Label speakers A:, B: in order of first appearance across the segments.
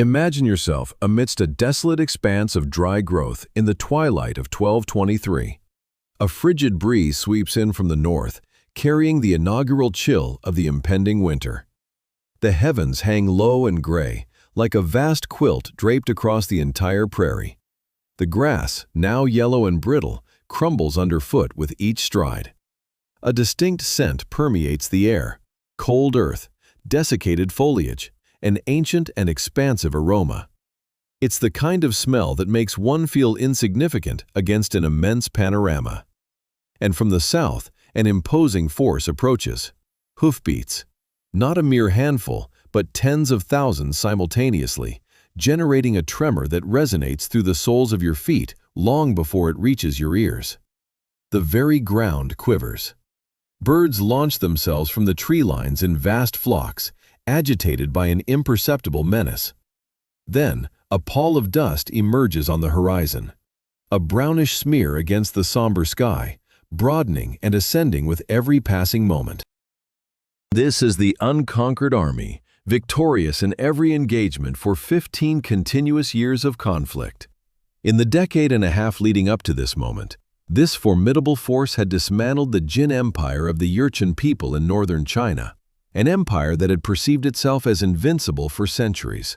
A: Imagine yourself amidst a desolate expanse of dry growth in the twilight of 1223. A frigid breeze sweeps in from the north, carrying the inaugural chill of the impending winter. The heavens hang low and gray, like a vast quilt draped across the entire prairie. The grass, now yellow and brittle, crumbles underfoot with each stride. A distinct scent permeates the air: cold earth, desiccated foliage, an ancient and expansive aroma. It's the kind of smell that makes one feel insignificant against an immense panorama. And from the south, an imposing force approaches. Hoofbeats. Not a mere handful, but tens of thousands simultaneously, generating a tremor that resonates through the soles of your feet long before it reaches your ears. The very ground quivers. Birds launch themselves from the tree lines in vast flocks, agitated by an imperceptible menace. Then, a pall of dust emerges on the horizon, a brownish smear against the somber sky, broadening and ascending with every passing moment. This is the unconquered army, victorious in every engagement for 15 continuous years of conflict. In the decade and a half leading up to this moment, this formidable force had dismantled the Jin Empire of the Jurchen people in northern China, an empire that had perceived itself as invincible for centuries.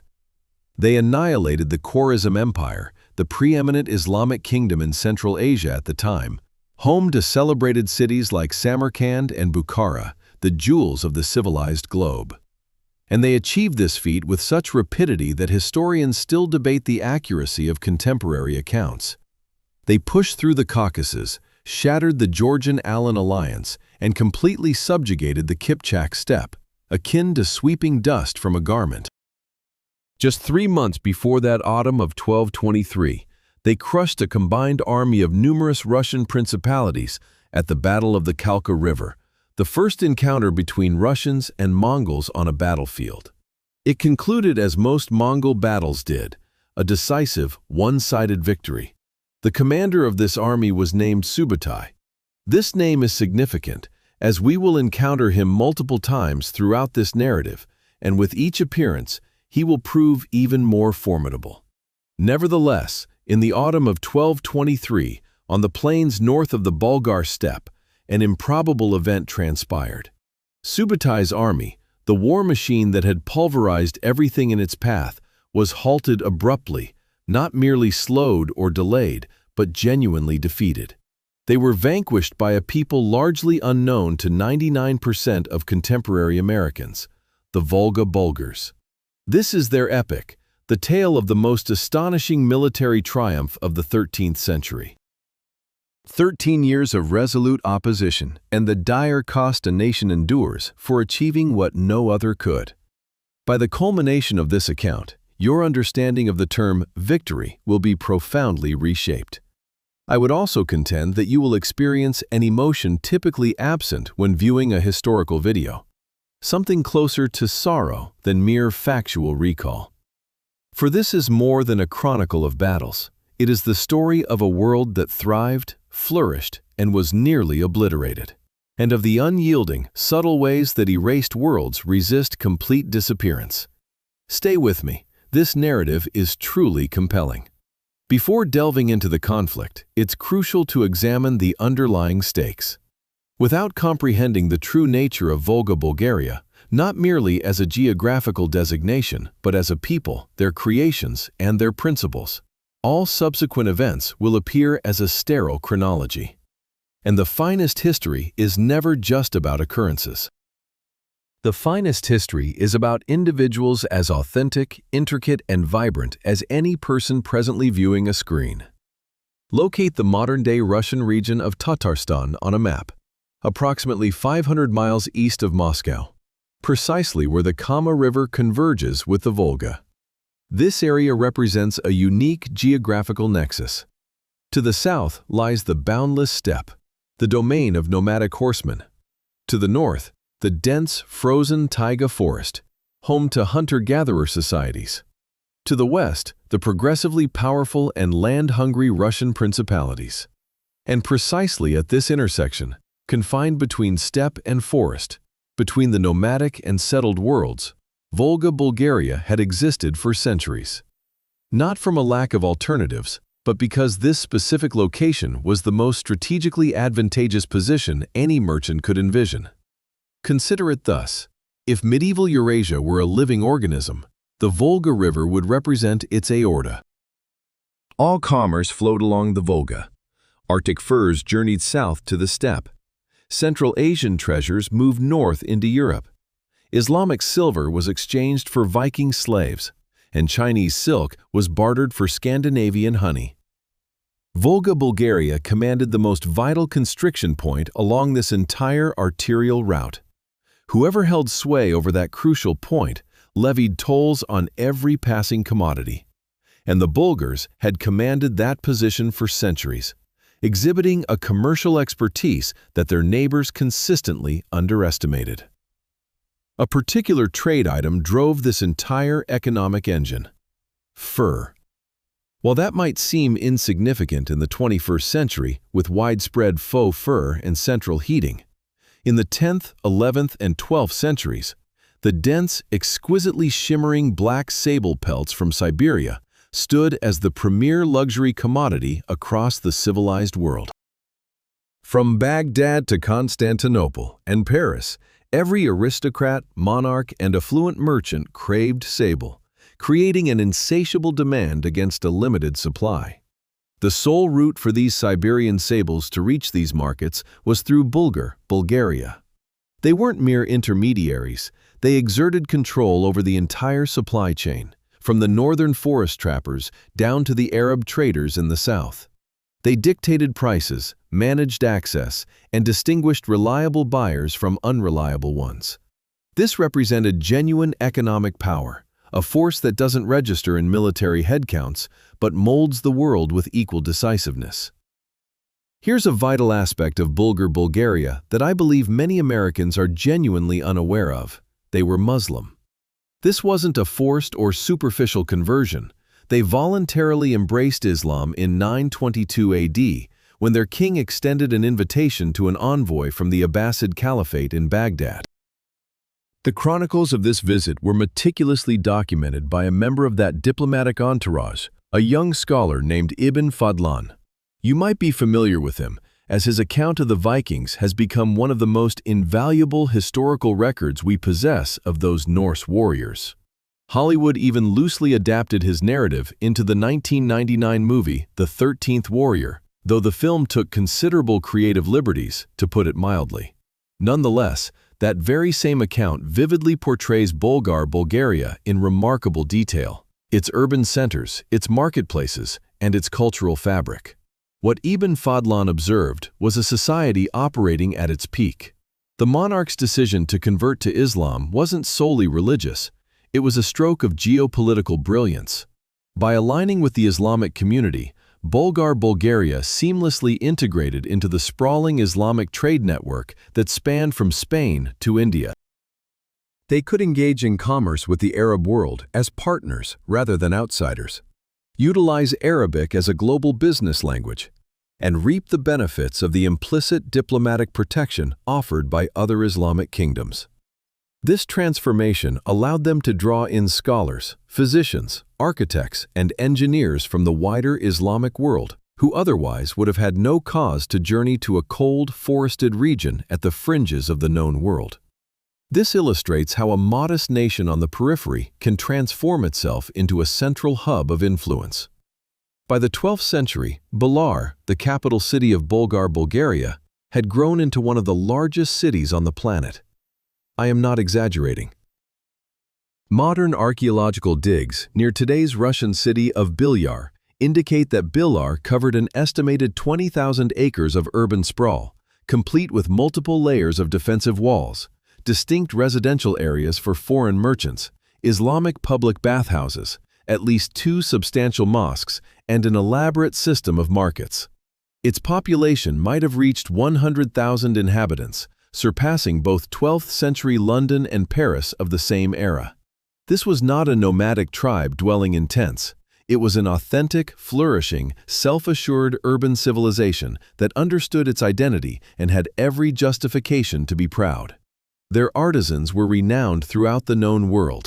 A: They annihilated the Khwarezm Empire, the preeminent Islamic kingdom in Central Asia at the time, home to celebrated cities like Samarkand and Bukhara, the jewels of the civilized globe. And they achieved this feat with such rapidity that historians still debate the accuracy of contemporary accounts. They pushed through the Caucasus, shattered the Georgian-Alan alliance, and completely subjugated the Kipchak steppe, akin to sweeping dust from a garment. Just 3 months before that autumn of 1223, they crushed a combined army of numerous Russian principalities at the Battle of the Kalka River, the first encounter between Russians and Mongols on a battlefield. It concluded as most Mongol battles did, a decisive, one-sided victory. The commander of this army was named Subutai. This name is significant, as we will encounter him multiple times throughout this narrative, and with each appearance, he will prove even more formidable. Nevertheless, in the autumn of 1223, on the plains north of the Bulgar steppe, an improbable event transpired. Subutai's army, the war machine that had pulverized everything in its path, was halted abruptly, not merely slowed or delayed, but genuinely defeated. They were vanquished by a people largely unknown to 99% of contemporary Americans, the Volga Bulgars. This is their epic, the tale of the most astonishing military triumph of the 13th century. 13 years of resolute opposition and the dire cost a nation endures for achieving what no other could. By the culmination of this account, your understanding of the term victory will be profoundly reshaped. I would also contend that you will experience an emotion typically absent when viewing a historical video, something closer to sorrow than mere factual recall. For this is more than a chronicle of battles. It is the story of a world that thrived, flourished, and was nearly obliterated, and of the unyielding, subtle ways that erased worlds resist complete disappearance. Stay with me. This narrative is truly compelling. Before delving into the conflict, it's crucial to examine the underlying stakes. Without comprehending the true nature of Volga Bulgaria, not merely as a geographical designation, but as a people, their creations, and their principles, all subsequent events will appear as a sterile chronology. And the finest history is never just about occurrences. The finest history is about individuals as authentic, intricate, and vibrant as any person presently viewing a screen. Locate the modern-day Russian region of Tatarstan on a map, approximately 500 miles east of Moscow, precisely where the Kama River converges with the Volga. This area represents a unique geographical nexus. To the south lies the boundless steppe, the domain of nomadic horsemen. To the north, the dense, frozen taiga forest, home to hunter-gatherer societies. To the west, the progressively powerful and land-hungry Russian principalities. And precisely at this intersection, confined between steppe and forest, between the nomadic and settled worlds, Volga Bulgaria had existed for centuries. Not from a lack of alternatives, but because this specific location was the most strategically advantageous position any merchant could envision. Consider it thus: if medieval Eurasia were a living organism, the Volga River would represent its aorta. All commerce flowed along the Volga. Arctic furs journeyed south to the steppe. Central Asian treasures moved north into Europe. Islamic silver was exchanged for Viking slaves, and Chinese silk was bartered for Scandinavian honey. Volga Bulgaria commanded the most vital constriction point along this entire arterial route. Whoever held sway over that crucial point levied tolls on every passing commodity. And the Bulgars had commanded that position for centuries, exhibiting a commercial expertise that their neighbors consistently underestimated. A particular trade item drove this entire economic engine: fur. While that might seem insignificant in the 21st century with widespread faux fur and central heating, in the 10th, 11th, and 12th centuries, the dense, exquisitely shimmering black sable pelts from Siberia stood as the premier luxury commodity across the civilized world. From Baghdad to Constantinople and Paris, every aristocrat, monarch, and affluent merchant craved sable, creating an insatiable demand against a limited supply. The sole route for these Siberian sables to reach these markets was through Bulgaria. They weren't mere intermediaries; they exerted control over the entire supply chain, from the northern forest trappers down to the Arab traders in the south. They dictated prices, managed access, and distinguished reliable buyers from unreliable ones. This represented genuine economic power, a force that doesn't register in military headcounts, but molds the world with equal decisiveness. Here's a vital aspect of Bulgaria that I believe many Americans are genuinely unaware of: they were Muslim. This wasn't a forced or superficial conversion. They voluntarily embraced Islam in 922 AD, when their king extended an invitation to an envoy from the Abbasid Caliphate in Baghdad. The chronicles of this visit were meticulously documented by a member of that diplomatic entourage, a young scholar named Ibn Fadlan. You might be familiar with him, as his account of the Vikings has become one of the most invaluable historical records we possess of those Norse warriors. Hollywood even loosely adapted his narrative into the 1999 movie The 13th Warrior, though the film took considerable creative liberties, to put it mildly. Nonetheless, that very same account vividly portrays Bulgaria in remarkable detail: its urban centers, its marketplaces, and its cultural fabric. What Ibn Fadlan observed was a society operating at its peak. The monarch's decision to convert to Islam wasn't solely religious. It was a stroke of geopolitical brilliance. By aligning with the Islamic community, Bulgaria seamlessly integrated into the sprawling Islamic trade network that spanned from Spain to India. They could engage in commerce with the Arab world as partners rather than outsiders, utilize Arabic as a global business language, and reap the benefits of the implicit diplomatic protection offered by other Islamic kingdoms. This transformation allowed them to draw in scholars, physicians, architects, and engineers from the wider Islamic world, who otherwise would have had no cause to journey to a cold, forested region at the fringes of the known world. This illustrates how a modest nation on the periphery can transform itself into a central hub of influence. By the 12th century, Belar, the capital city of Bulgaria, had grown into one of the largest cities on the planet. I am not exaggerating. Modern archaeological digs near today's Russian city of Bilyar indicate that Belar covered an estimated 20,000 acres of urban sprawl, complete with multiple layers of defensive walls, distinct residential areas for foreign merchants, Islamic public bathhouses, at least 2 substantial mosques, and an elaborate system of markets. Its population might have reached 100,000 inhabitants, surpassing both 12th century London and Paris of the same era. This was not a nomadic tribe dwelling in tents. It was an authentic, flourishing, self-assured urban civilization that understood its identity and had every justification to be proud. Their artisans were renowned throughout the known world.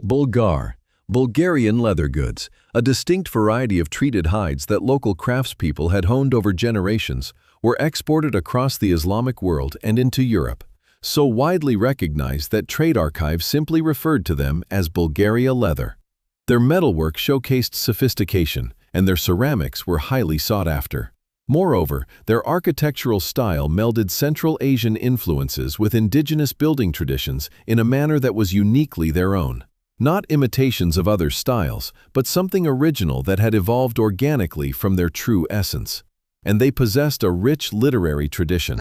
A: Bulgar, Bulgarian leather goods, a distinct variety of treated hides that local craftspeople had honed over generations, were exported across the Islamic world and into Europe, so widely recognized that trade archives simply referred to them as Bulgaria leather. Their metalwork showcased sophistication, and their ceramics were highly sought after. Moreover, their architectural style melded Central Asian influences with indigenous building traditions in a manner that was uniquely their own. Not imitations of other styles, but something original that had evolved organically from their true essence. And they possessed a rich literary tradition.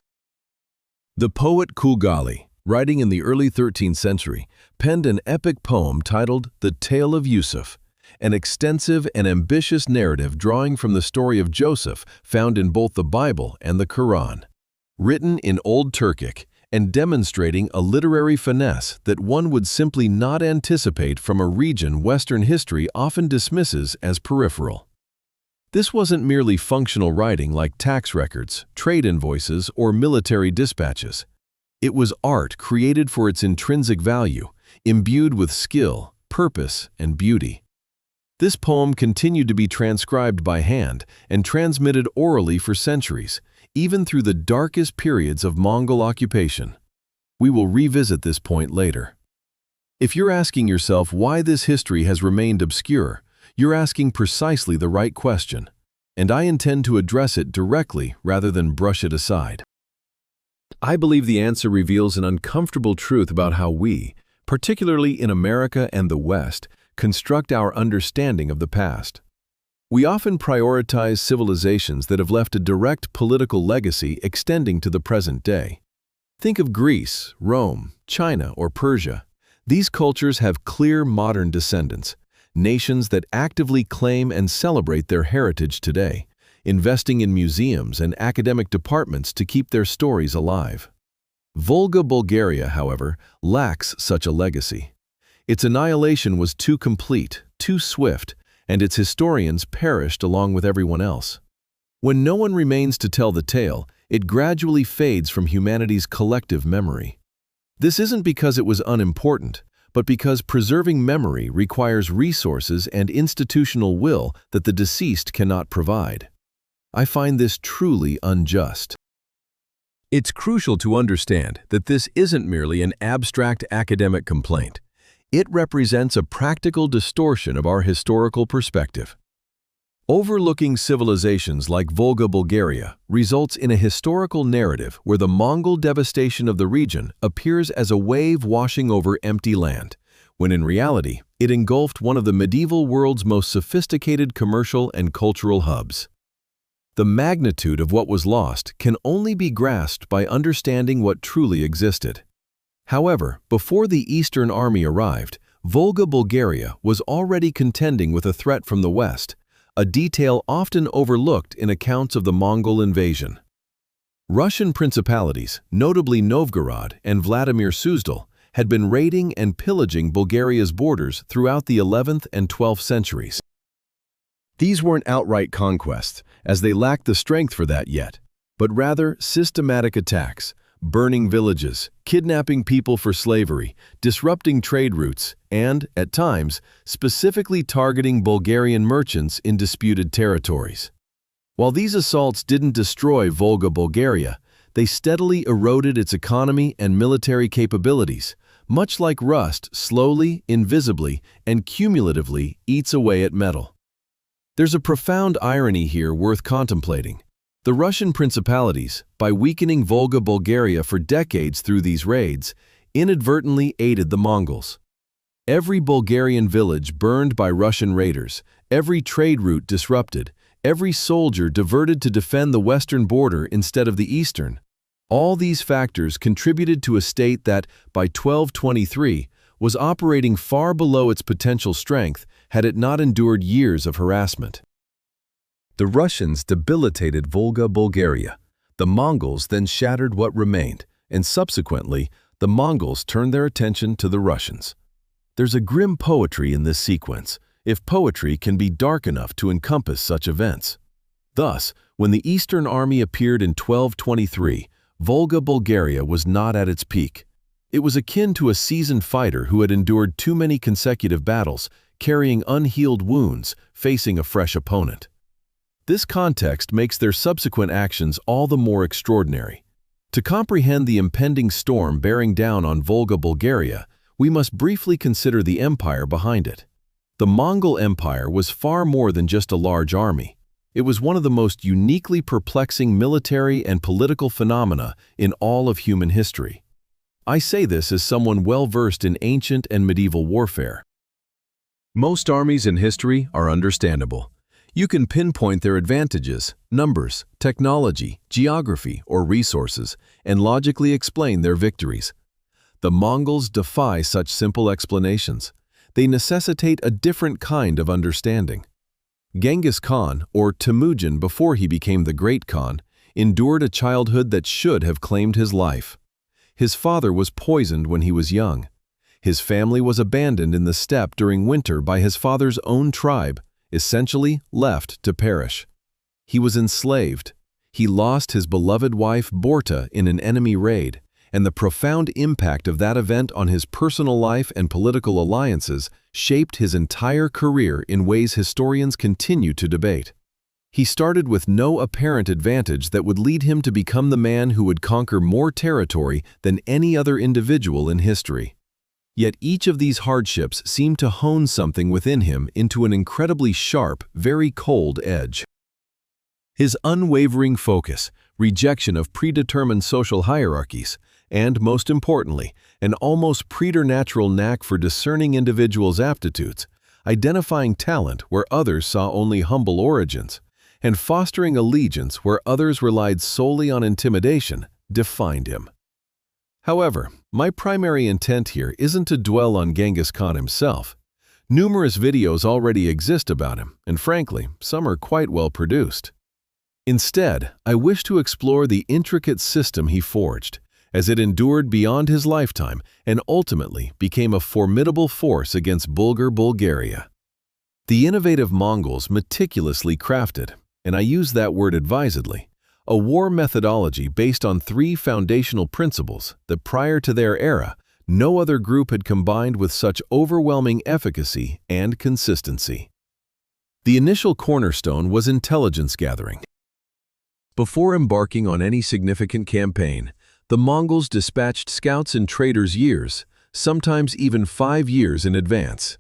A: The poet Kulgali, writing in the early 13th century, penned an epic poem titled The Tale of Yusuf, an extensive and ambitious narrative drawing from the story of Joseph found in both the Bible and the Quran. Written in Old Turkic and demonstrating a literary finesse that one would simply not anticipate from a region Western history often dismisses as peripheral. This wasn't merely functional writing like tax records, trade invoices, or military dispatches. It was art created for its intrinsic value, imbued with skill, purpose, and beauty. This poem continued to be transcribed by hand and transmitted orally for centuries, even through the darkest periods of Mongol occupation. We will revisit this point later. If you're asking yourself why this history has remained obscure, you're asking precisely the right question, and I intend to address it directly rather than brush it aside. I believe the answer reveals an uncomfortable truth about how we, particularly in America and the West, construct our understanding of the past. We often prioritize civilizations that have left a direct political legacy extending to the present day. Think of Greece, Rome, China, or Persia. These cultures have clear modern descendants, nations that actively claim and celebrate their heritage today, investing in museums and academic departments to keep their stories alive. Volga Bulgaria, however, lacks such a legacy. Its annihilation was too complete, too swift, and its historians perished along with everyone else. When no one remains to tell the tale, it gradually fades from humanity's collective memory. This isn't because it was unimportant, but because preserving memory requires resources and institutional will that the deceased cannot provide. I find this truly unjust. It's crucial to understand that this isn't merely an abstract academic complaint. It represents a practical distortion of our historical perspective. Overlooking civilizations like Volga Bulgaria results in a historical narrative where the Mongol devastation of the region appears as a wave washing over empty land, when in reality, it engulfed one of the medieval world's most sophisticated commercial and cultural hubs. The magnitude of what was lost can only be grasped by understanding what truly existed. However, before the Eastern Army arrived, Volga Bulgaria was already contending with a threat from the West, a detail often overlooked in accounts of the Mongol invasion. Russian principalities, notably Novgorod and Vladimir Suzdal, had been raiding and pillaging Bulgaria's borders throughout the 11th and 12th centuries. These weren't outright conquests, as they lacked the strength for that yet, but rather systematic attacks, burning villages, kidnapping people for slavery, disrupting trade routes, and, at times, specifically targeting Bulgarian merchants in disputed territories. While these assaults didn't destroy Volga Bulgaria, they steadily eroded its economy and military capabilities, much like rust slowly, invisibly, and cumulatively eats away at metal. There's a profound irony here worth contemplating. The Russian principalities, by weakening Volga Bulgaria for decades through these raids, inadvertently aided the Mongols. Every Bulgarian village burned by Russian raiders, every trade route disrupted, every soldier diverted to defend the western border instead of the eastern. All these factors contributed to a state that, by 1223, was operating far below its potential strength had it not endured years of harassment. The Russians debilitated Volga Bulgaria. The Mongols then shattered what remained, and subsequently, the Mongols turned their attention to the Russians. There's a grim poetry in this sequence, if poetry can be dark enough to encompass such events. Thus, when the Eastern Army appeared in 1223, Volga Bulgaria was not at its peak. It was akin to a seasoned fighter who had endured too many consecutive battles, carrying unhealed wounds, facing a fresh opponent. This context makes their subsequent actions all the more extraordinary. To comprehend the impending storm bearing down on Volga Bulgaria, we must briefly consider the empire behind it. The Mongol Empire was far more than just a large army. It was one of the most uniquely perplexing military and political phenomena in all of human history. I say this as someone well-versed in ancient and medieval warfare. Most armies in history are understandable. You can pinpoint their advantages, numbers, technology, geography, or resources, and logically explain their victories. The Mongols defy such simple explanations. They necessitate a different kind of understanding. Genghis Khan, or Temujin before he became the Great Khan, endured a childhood that should have claimed his life. His father was poisoned when he was young. His family was abandoned in the steppe during winter by his father's own tribe, essentially left to perish. He was enslaved. He lost his beloved wife Borta in an enemy raid, and the profound impact of that event on his personal life and political alliances shaped his entire career in ways historians continue to debate. He started with no apparent advantage that would lead him to become the man who would conquer more territory than any other individual in history. Yet each of these hardships seemed to hone something within him into an incredibly sharp, very cold edge. His unwavering focus, rejection of predetermined social hierarchies, and, most importantly, an almost preternatural knack for discerning individuals' aptitudes, identifying talent where others saw only humble origins, and fostering allegiance where others relied solely on intimidation, defined him. However, my primary intent here isn't to dwell on Genghis Khan himself. Numerous videos already exist about him, and frankly, some are quite well produced. Instead, I wish to explore the intricate system he forged, as it endured beyond his lifetime and ultimately became a formidable force against Volga Bulgaria. The innovative Mongols meticulously crafted, and I use that word advisedly, a war methodology based on three foundational principles that prior to their era, no other group had combined with such overwhelming efficacy and consistency. The initial cornerstone was intelligence gathering. Before embarking on any significant campaign, the Mongols dispatched scouts and traders years, sometimes even 5 years in advance.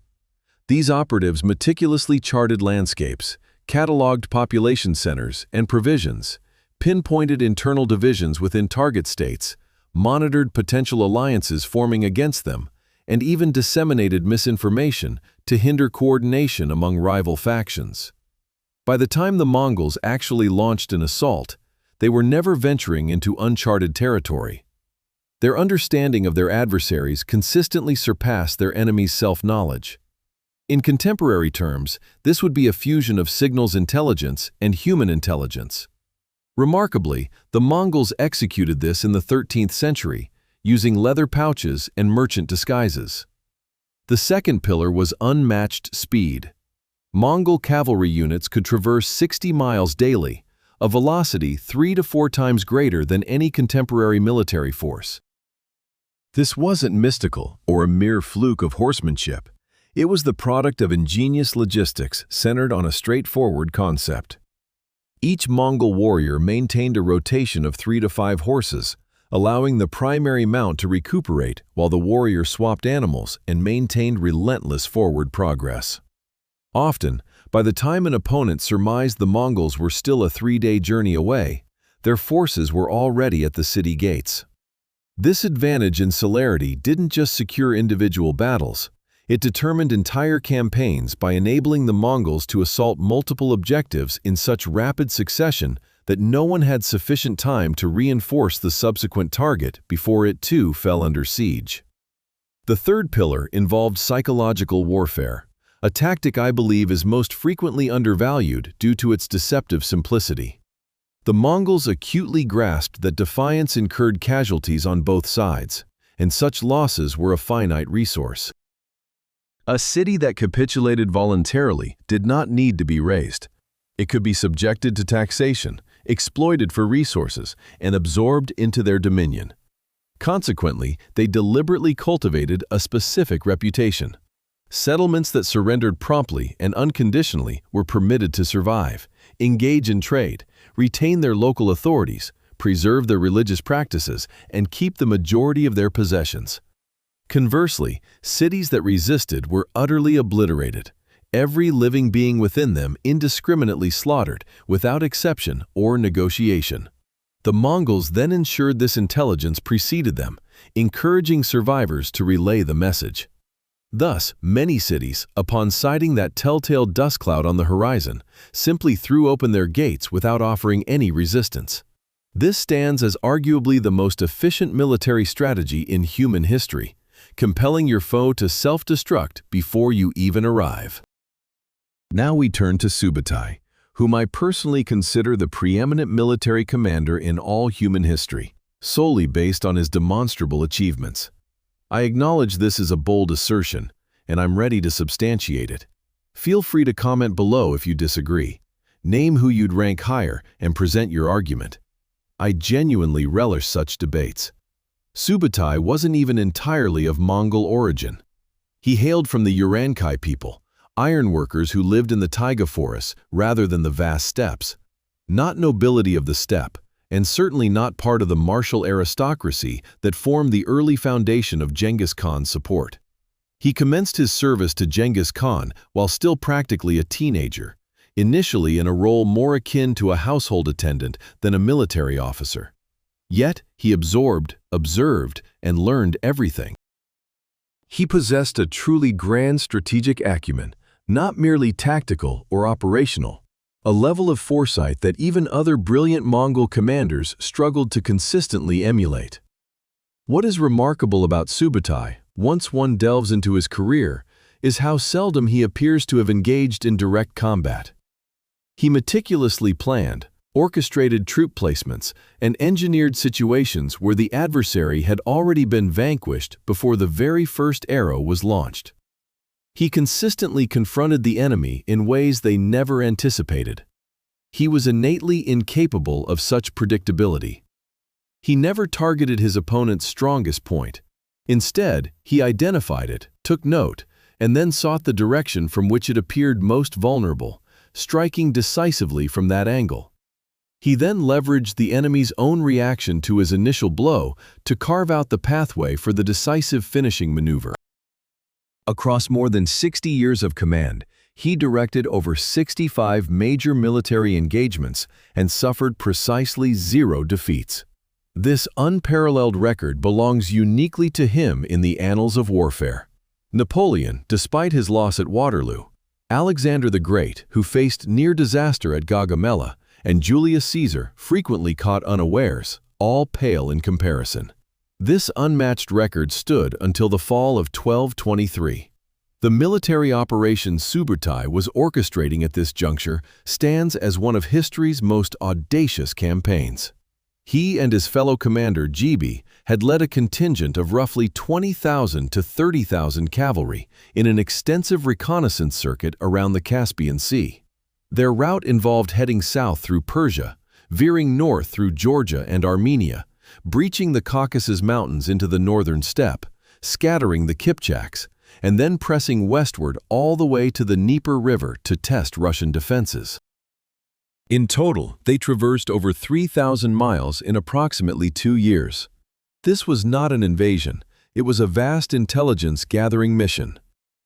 A: These operatives meticulously charted landscapes, cataloged population centers and provisions, pinpointed internal divisions within target states, monitored potential alliances forming against them, and even disseminated misinformation to hinder coordination among rival factions. By the time the Mongols actually launched an assault, they were never venturing into uncharted territory. Their understanding of their adversaries consistently surpassed their enemies' self-knowledge. In contemporary terms, this would be a fusion of signals intelligence and human intelligence. Remarkably, the Mongols executed this in the 13th century, using leather pouches and merchant disguises. The second pillar was unmatched speed. Mongol cavalry units could traverse 60 miles daily, a velocity 3 to 4 times greater than any contemporary military force. This wasn't mystical or a mere fluke of horsemanship. It was the product of ingenious logistics centered on a straightforward concept. Each Mongol warrior maintained a rotation of 3 to 5 horses, allowing the primary mount to recuperate while the warrior swapped animals and maintained relentless forward progress. Often, by the time an opponent surmised the Mongols were still a 3-day journey away, their forces were already at the city gates. This advantage in celerity didn't just secure individual battles, it determined entire campaigns by enabling the Mongols to assault multiple objectives in such rapid succession that no one had sufficient time to reinforce the subsequent target before it too fell under siege. The third pillar involved psychological warfare, a tactic I believe is most frequently undervalued due to its deceptive simplicity. The Mongols acutely grasped that defiance incurred casualties on both sides, and such losses were a finite resource. A city that capitulated voluntarily did not need to be razed. It could be subjected to taxation, exploited for resources, and absorbed into their dominion. Consequently, they deliberately cultivated a specific reputation. Settlements that surrendered promptly and unconditionally were permitted to survive, engage in trade, retain their local authorities, preserve their religious practices, and keep the majority of their possessions. Conversely, cities that resisted were utterly obliterated, every living being within them indiscriminately slaughtered, without exception or negotiation. The Mongols then ensured this intelligence preceded them, encouraging survivors to relay the message. Thus, many cities, upon sighting that telltale dust cloud on the horizon, simply threw open their gates without offering any resistance. This stands as arguably the most efficient military strategy in human history, compelling your foe to self-destruct before you even arrive. Now we turn to Subutai, whom I personally consider the preeminent military commander in all human history, solely based on his demonstrable achievements. I acknowledge this is a bold assertion, and I'm ready to substantiate it. Feel free to comment below if you disagree. Name who you'd rank higher and present your argument. I genuinely relish such debates. Subutai wasn't even entirely of Mongol origin. He hailed from the Urankai people, ironworkers who lived in the taiga forests rather than the vast steppes. Not nobility of the steppe, and certainly not part of the martial aristocracy that formed the early foundation of Genghis Khan's support. He commenced his service to Genghis Khan while still practically a teenager, initially in a role more akin to a household attendant than a military officer. Yet he absorbed, observed, and learned everything. He possessed a truly grand strategic acumen, not merely tactical or operational, a level of foresight that even other brilliant Mongol commanders struggled to consistently emulate. What is remarkable about Subutai, once one delves into his career, is how seldom he appears to have engaged in direct combat. He meticulously planned, orchestrated troop placements, and engineered situations where the adversary had already been vanquished before the very first arrow was launched. He consistently confronted the enemy in ways they never anticipated. He was innately incapable of such predictability. He never targeted his opponent's strongest point. Instead, he identified it, took note, and then sought the direction from which it appeared most vulnerable, striking decisively from that angle. He then leveraged the enemy's own reaction to his initial blow to carve out the pathway for the decisive finishing maneuver. Across more than 60 years of command, he directed over 65 major military engagements and suffered precisely 0 defeats. This unparalleled record belongs uniquely to him in the annals of warfare. Napoleon, despite his loss at Waterloo, Alexander the Great, who faced near disaster at Gaugamela, and Julius Caesar, frequently caught unawares, all pale in comparison. This unmatched record stood until the fall of 1223. The military operation Subutai was orchestrating at this juncture stands as one of history's most audacious campaigns. He and his fellow commander Gibi had led a contingent of roughly 20,000 to 30,000 cavalry in an extensive reconnaissance circuit around the Caspian Sea. Their route involved heading south through Persia, veering north through Georgia and Armenia, breaching the Caucasus Mountains into the northern steppe, scattering the Kipchaks, and then pressing westward all the way to the Dnieper River to test Russian defenses. In total, they traversed over 3,000 miles in approximately 2 years. This was not an invasion, it was a vast intelligence-gathering mission.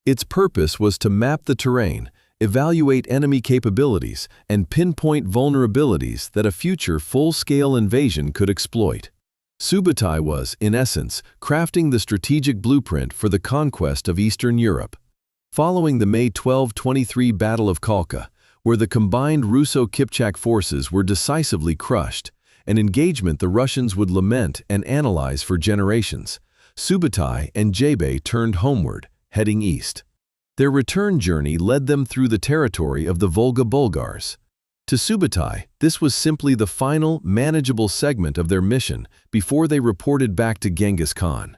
A: Its purpose was to map the terrain, evaluate enemy capabilities, and pinpoint vulnerabilities that a future full-scale invasion could exploit. Subutai was, in essence, crafting the strategic blueprint for the conquest of Eastern Europe. Following the May 1223 Battle of Khalkha, where the combined Russo-Kipchak forces were decisively crushed, an engagement the Russians would lament and analyze for generations, Subutai and Jebe turned homeward, heading east. Their return journey led them through the territory of the Volga Bulgars. To Subutai, this was simply the final, manageable segment of their mission before they reported back to Genghis Khan.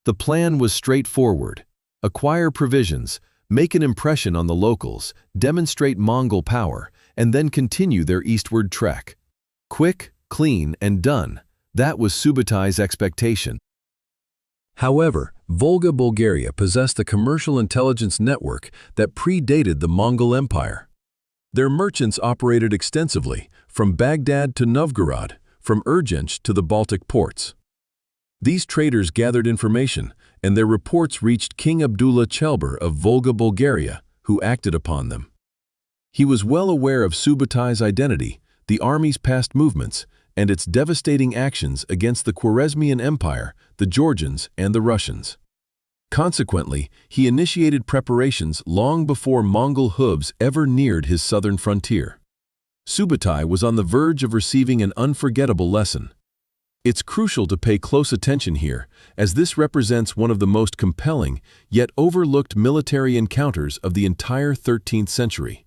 A: The plan was straightforward: acquire provisions, make an impression on the locals, demonstrate Mongol power, and then continue their eastward trek. Quick, clean, and done. That was Subutai's expectation. However, Volga Bulgaria possessed a commercial intelligence network that predated the Mongol Empire. Their merchants operated extensively, from Baghdad to Novgorod, from Urgench to the Baltic ports. These traders gathered information, and their reports reached King Abdullah Chelber of Volga Bulgaria, who acted upon them. He was well aware of Subutai's identity, the army's past movements, and its devastating actions against the Khwarezmian Empire, the Georgians, and the Russians. Consequently, he initiated preparations long before Mongol hooves ever neared his southern frontier. Subutai was on the verge of receiving an unforgettable lesson. It's crucial to pay close attention here, as this represents one of the most compelling, yet overlooked military encounters of the entire 13th century.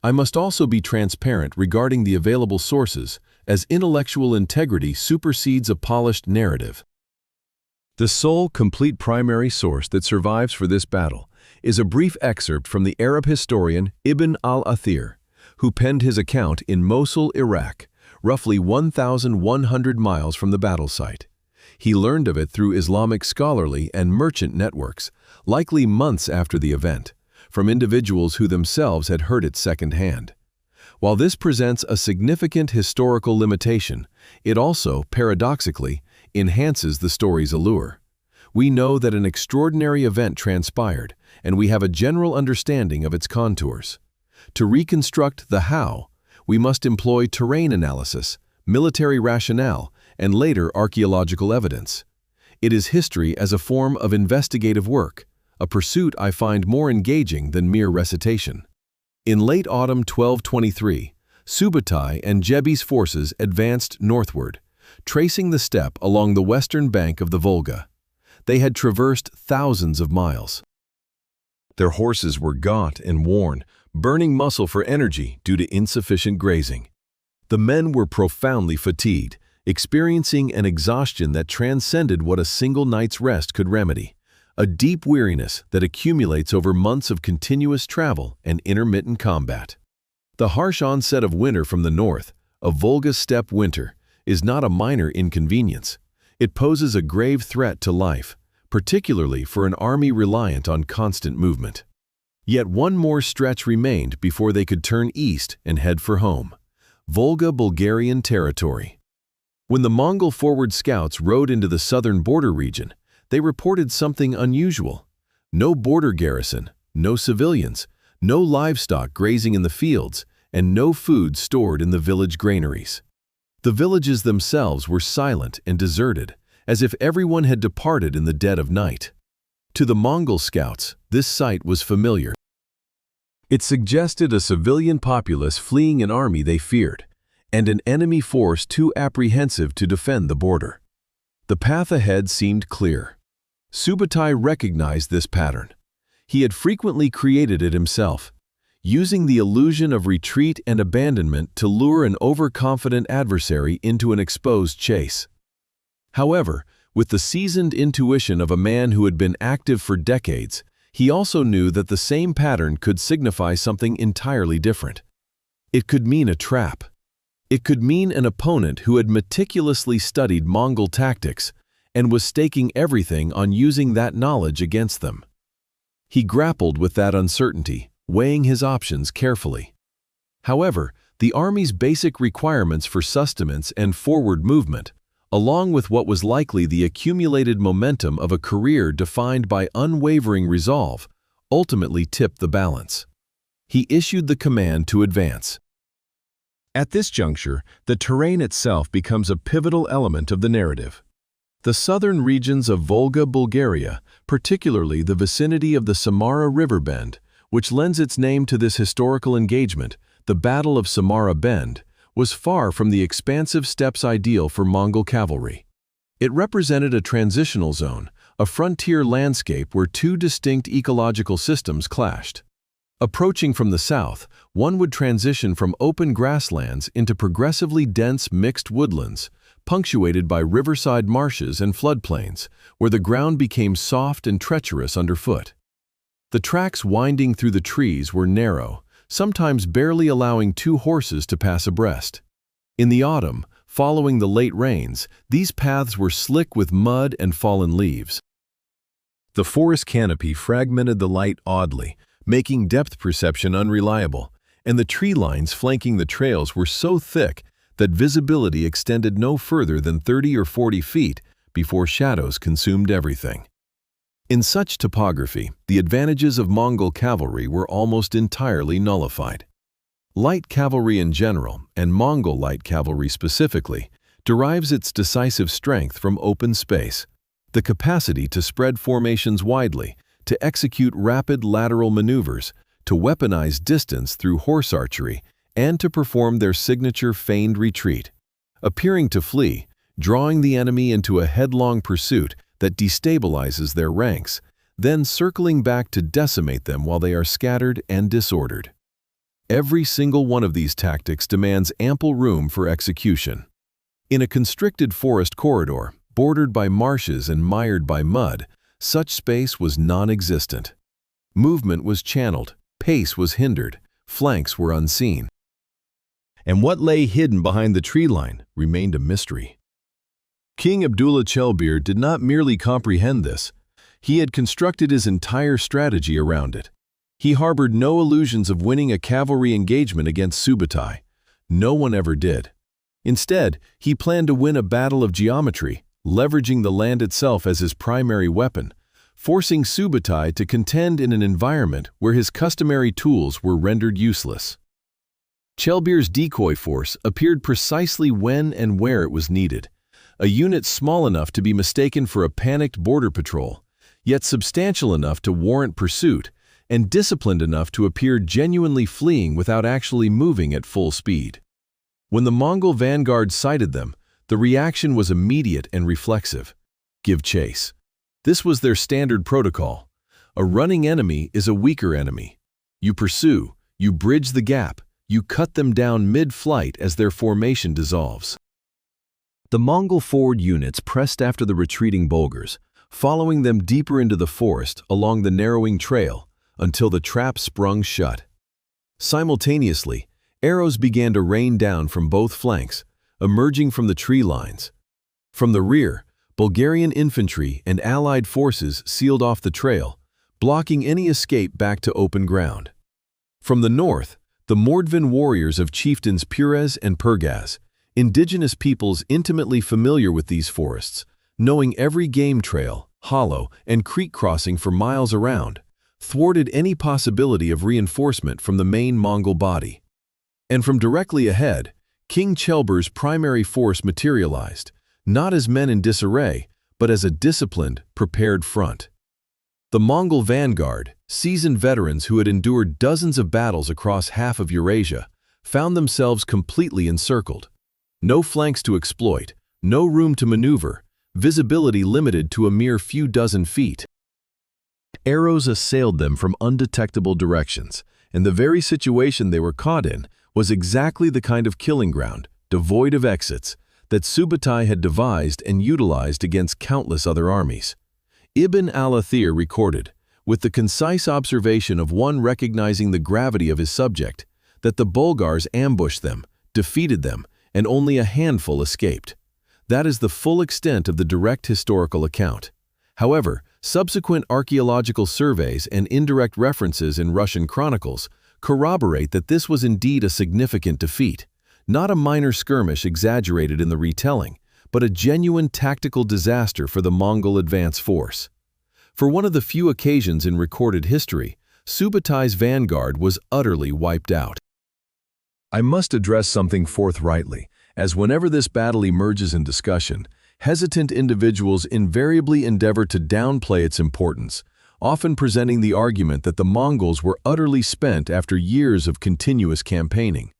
A: I must also be transparent regarding the available sources, as intellectual integrity supersedes a polished narrative. The sole complete primary source that survives for this battle is a brief excerpt from the Arab historian Ibn al-Athir, who penned his account in Mosul, Iraq, roughly 1,100 miles from the battle site. He learned of it through Islamic scholarly and merchant networks, likely months after the event, from individuals who themselves had heard it secondhand. While this presents a significant historical limitation, it also, paradoxically, enhances the story's allure. We know that an extraordinary event transpired, and we have a general understanding of its contours. To reconstruct the how, we must employ terrain analysis, military rationale, and later archaeological evidence. It is history as a form of investigative work, a pursuit I find more engaging than mere recitation. In late autumn 1223, Subutai and Jebi's forces advanced northward, tracing the steppe along the western bank of the Volga. They had traversed thousands of miles. Their horses were gaunt and worn, burning muscle for energy due to insufficient grazing. The men were profoundly fatigued, experiencing an exhaustion that transcended what a single night's rest could remedy, a deep weariness that accumulates over months of continuous travel and intermittent combat. The harsh onset of winter from the north, a Volga steppe winter, is not a minor inconvenience. It poses a grave threat to life, particularly for an army reliant on constant movement. Yet one more stretch remained before they could turn east and head for home, Volga Bulgarian territory. When the Mongol forward scouts rode into the southern border region, they reported something unusual. No border garrison, no civilians, no livestock grazing in the fields, and no food stored in the village granaries. The villages themselves were silent and deserted, as if everyone had departed in the dead of night. To the Mongol scouts, this sight was familiar. It suggested a civilian populace fleeing an army they feared, and an enemy force too apprehensive to defend the border. The path ahead seemed clear. Subutai recognized this pattern. He had frequently created it himself, using the illusion of retreat and abandonment to lure an overconfident adversary into an exposed chase. However, with the seasoned intuition of a man who had been active for decades, he also knew that the same pattern could signify something entirely different. It could mean a trap. It could mean an opponent who had meticulously studied Mongol tactics and was staking everything on using that knowledge against them. He grappled with that uncertainty, weighing his options carefully. However, the army's basic requirements for sustenance and forward movement, along with what was likely the accumulated momentum of a career defined by unwavering resolve, ultimately tipped the balance. He issued the command to advance. At this juncture, the terrain itself becomes a pivotal element of the narrative. The southern regions of Volga Bulgaria, particularly the vicinity of the Samara River Bend, which lends its name to this historical engagement, the Battle of Samara Bend, was far from the expansive steppes ideal for Mongol cavalry. It represented a transitional zone, a frontier landscape where two distinct ecological systems clashed. Approaching from the south, one would transition from open grasslands into progressively dense mixed woodlands, punctuated by riverside marshes and floodplains, where the ground became soft and treacherous underfoot. The tracks winding through the trees were narrow, sometimes barely allowing two horses to pass abreast. In the autumn, following the late rains, these paths were slick with mud and fallen leaves. The forest canopy fragmented the light oddly, making depth perception unreliable, and the tree lines flanking the trails were so thick that visibility extended no further than 30 or 40 feet before shadows consumed everything. In such topography, the advantages of Mongol cavalry were almost entirely nullified. Light cavalry in general, and Mongol light cavalry specifically, derives its decisive strength from open space, the capacity to spread formations widely, to execute rapid lateral maneuvers, to weaponize distance through horse archery, and to perform their signature feigned retreat, appearing to flee, drawing the enemy into a headlong pursuit that destabilizes their ranks, then circling back to decimate them while they are scattered and disordered. Every single one of these tactics demands ample room for execution. In a constricted forest corridor, bordered by marshes and mired by mud, such space was non-existent. Movement was channeled, pace was hindered, flanks were unseen. And what lay hidden behind the tree line remained a mystery. King Abdullah Chelbir did not merely comprehend this. He had constructed his entire strategy around it. He harbored no illusions of winning a cavalry engagement against Subutai. No one ever did. Instead, he planned to win a battle of geometry, leveraging the land itself as his primary weapon, forcing Subutai to contend in an environment where his customary tools were rendered useless. Chelbir's decoy force appeared precisely when and where it was needed, a unit small enough to be mistaken for a panicked border patrol, yet substantial enough to warrant pursuit, and disciplined enough to appear genuinely fleeing without actually moving at full speed. When the Mongol vanguard sighted them, the reaction was immediate and reflexive. Give chase. This was their standard protocol. A running enemy is a weaker enemy. You pursue, you bridge the gap, you cut them down mid-flight as their formation dissolves. The Mongol forward units pressed after the retreating Bulgars, following them deeper into the forest along the narrowing trail until the trap sprung shut. Simultaneously, arrows began to rain down from both flanks, emerging from the tree lines. From the rear, Bulgarian infantry and allied forces sealed off the trail, blocking any escape back to open ground. From the north, the Mordvin warriors of chieftains Purez and Pergaz, indigenous peoples intimately familiar with these forests, knowing every game trail, hollow, and creek crossing for miles around, thwarted any possibility of reinforcement from the main Mongol body. And from directly ahead, King Chelbir's primary force materialized, not as men in disarray, but as a disciplined, prepared front. The Mongol vanguard, seasoned veterans who had endured dozens of battles across half of Eurasia, found themselves completely encircled. No flanks to exploit, no room to maneuver, visibility limited to a mere few dozen feet. Arrows assailed them from undetectable directions, and the very situation they were caught in was exactly the kind of killing ground, devoid of exits, that Subutai had devised and utilized against countless other armies. Ibn al-Athir recorded, with the concise observation of one recognizing the gravity of his subject, that the Bulgars ambushed them, defeated them, and only a handful escaped. That is the full extent of the direct historical account. However, subsequent archaeological surveys and indirect references in Russian chronicles corroborate that this was indeed a significant defeat, not a minor skirmish exaggerated in the retelling, but a genuine tactical disaster for the Mongol advance force. For one of the few occasions in recorded history, Subutai's vanguard was utterly wiped out. I must address something forthrightly, as whenever this battle emerges in discussion, hesitant individuals invariably endeavor to downplay its importance, often presenting the argument that the Mongols were utterly spent after years of continuous campaigning.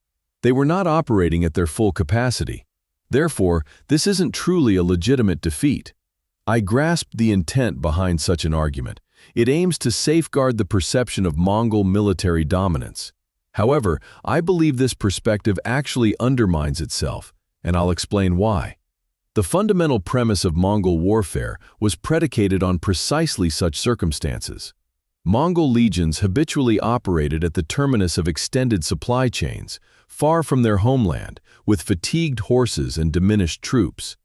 A: They were not operating at their full capacity. Therefore, this isn't truly a legitimate defeat. I grasp the intent behind such an argument. It aims to safeguard the perception of Mongol military dominance. However, I believe this perspective actually undermines itself, and I'll explain why. The fundamental premise of Mongol warfare was predicated on precisely such circumstances. Mongol legions habitually operated at the terminus of extended supply chains, far from their homeland, with fatigued horses and diminished troops.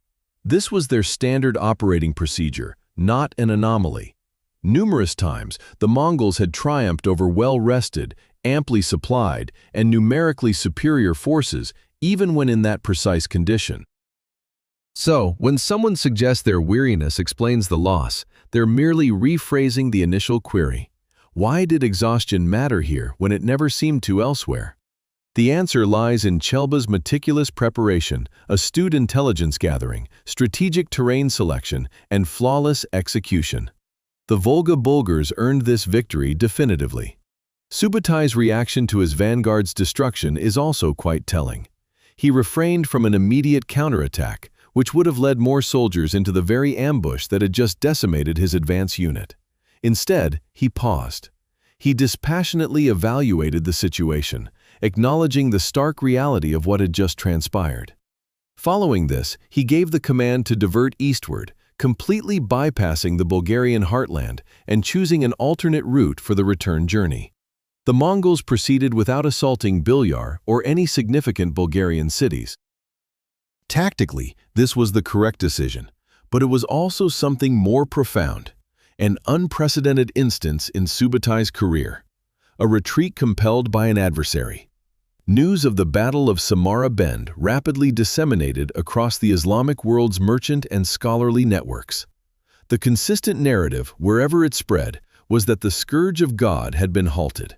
A: This was their standard operating procedure, not an anomaly. Numerous times, the Mongols had triumphed over well-rested, amply supplied, and numerically superior forces, even when in that precise condition. So, when someone suggests their weariness explains the loss, they're merely rephrasing the initial query. Why did exhaustion matter here when it never seemed to elsewhere? The answer lies in Chelba's meticulous preparation, astute intelligence gathering, strategic terrain selection, and flawless execution. The Volga Bulgars earned this victory definitively. Subutai's reaction to his vanguard's destruction is also quite telling. He refrained from an immediate counterattack, which would have led more soldiers into the very ambush that had just decimated his advance unit. Instead, he paused. He dispassionately evaluated the situation, acknowledging the stark reality of what had just transpired. Following this, he gave the command to divert eastward, completely bypassing the Bulgarian heartland and choosing an alternate route for the return journey. The Mongols proceeded without assaulting Bilyar or any significant Bulgarian cities. Tactically, this was the correct decision, but it was also something more profound, an unprecedented instance in Subutai's career, a retreat compelled by an adversary. News of the Battle of Samara Bend rapidly disseminated across the Islamic world's merchant and scholarly networks. The consistent narrative, wherever it spread, was that the scourge of God had been halted.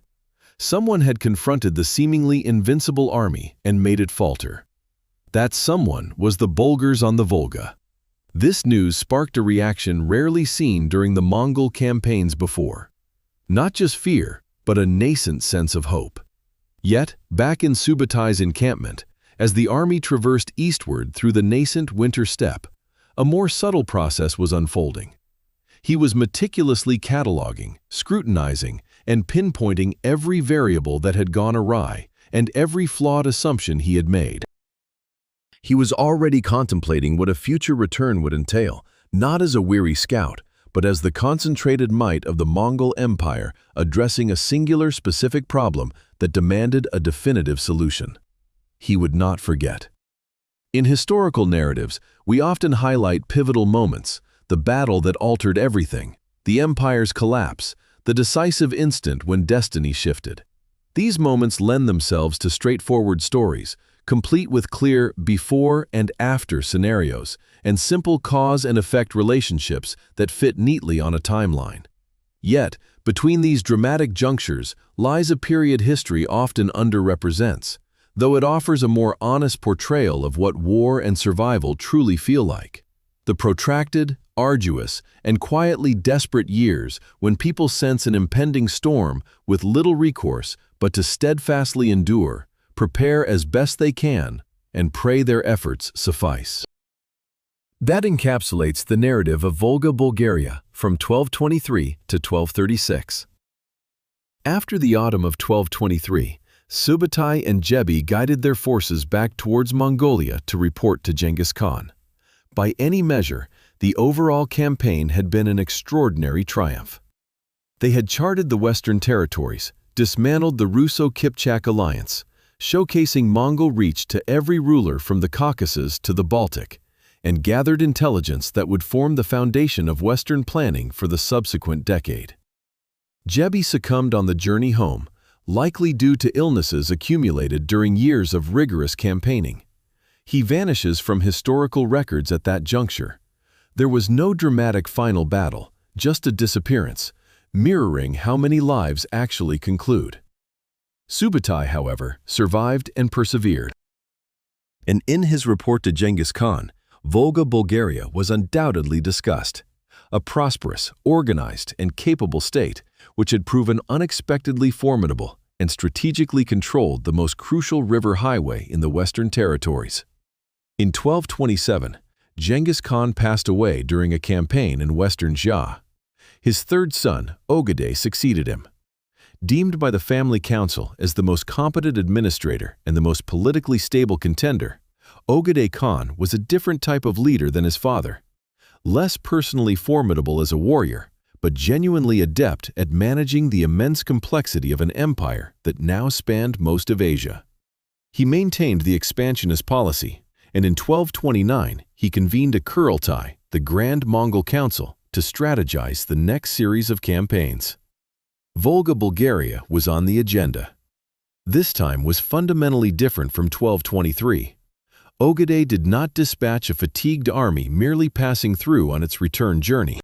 A: Someone had confronted the seemingly invincible army and made it falter. That someone was the Bulgars on the Volga. This news sparked a reaction rarely seen during the Mongol campaigns before. Not just fear, but a nascent sense of hope. Yet, back in Subutai's encampment, as the army traversed eastward through the nascent winter steppe, a more subtle process was unfolding. He was meticulously cataloging, scrutinizing, and pinpointing every variable that had gone awry and every flawed assumption he had made. He was already contemplating what a future return would entail, not as a weary scout, but as the concentrated might of the Mongol Empire addressing a singular specific problem that demanded a definitive solution. He would not forget. In historical narratives, we often highlight pivotal moments, the battle that altered everything, the empire's collapse, the decisive instant when destiny shifted. These moments lend themselves to straightforward stories, complete with clear before and after scenarios, and simple cause and effect relationships that fit neatly on a timeline. Yet, between these dramatic junctures lies a period history often underrepresents, though it offers a more honest portrayal of what war and survival truly feel like. The protracted, arduous, and quietly desperate years when people sense an impending storm with little recourse but to steadfastly endure, prepare as best they can, and pray their efforts suffice. That encapsulates the narrative of Volga Bulgaria from 1223 to 1236. After the autumn of 1223, Subutai and Jebi guided their forces back towards Mongolia to report to Genghis Khan. By any measure, the overall campaign had been an extraordinary triumph. They had charted the Western territories, dismantled the Russo-Kipchak alliance, showcasing Mongol reach to every ruler from the Caucasus to the Baltic, and gathered intelligence that would form the foundation of Western planning for the subsequent decade. Jebi succumbed on the journey home, likely due to illnesses accumulated during years of rigorous campaigning. He vanishes from historical records at that juncture. There was no dramatic final battle, just a disappearance, mirroring how many lives actually conclude. Subutai, however, survived and persevered. And in his report to Genghis Khan, Volga Bulgaria was undoubtedly discussed. A prosperous, organized, and capable state, which had proven unexpectedly formidable and strategically controlled the most crucial river highway in the Western territories. In 1227, Genghis Khan passed away during a campaign in western Xia. His third son, Ogedei, succeeded him. Deemed by the family council as the most competent administrator and the most politically stable contender, Ogedei Khan was a different type of leader than his father. Less personally formidable as a warrior, but genuinely adept at managing the immense complexity of an empire that now spanned most of Asia. He maintained the expansionist policy, and in 1229 he convened a Kurultai, the Grand Mongol Council, to strategize the next series of campaigns. Volga Bulgaria was on the agenda. This time was fundamentally different from 1223. Ogedei did not dispatch a fatigued army merely passing through on its return journey.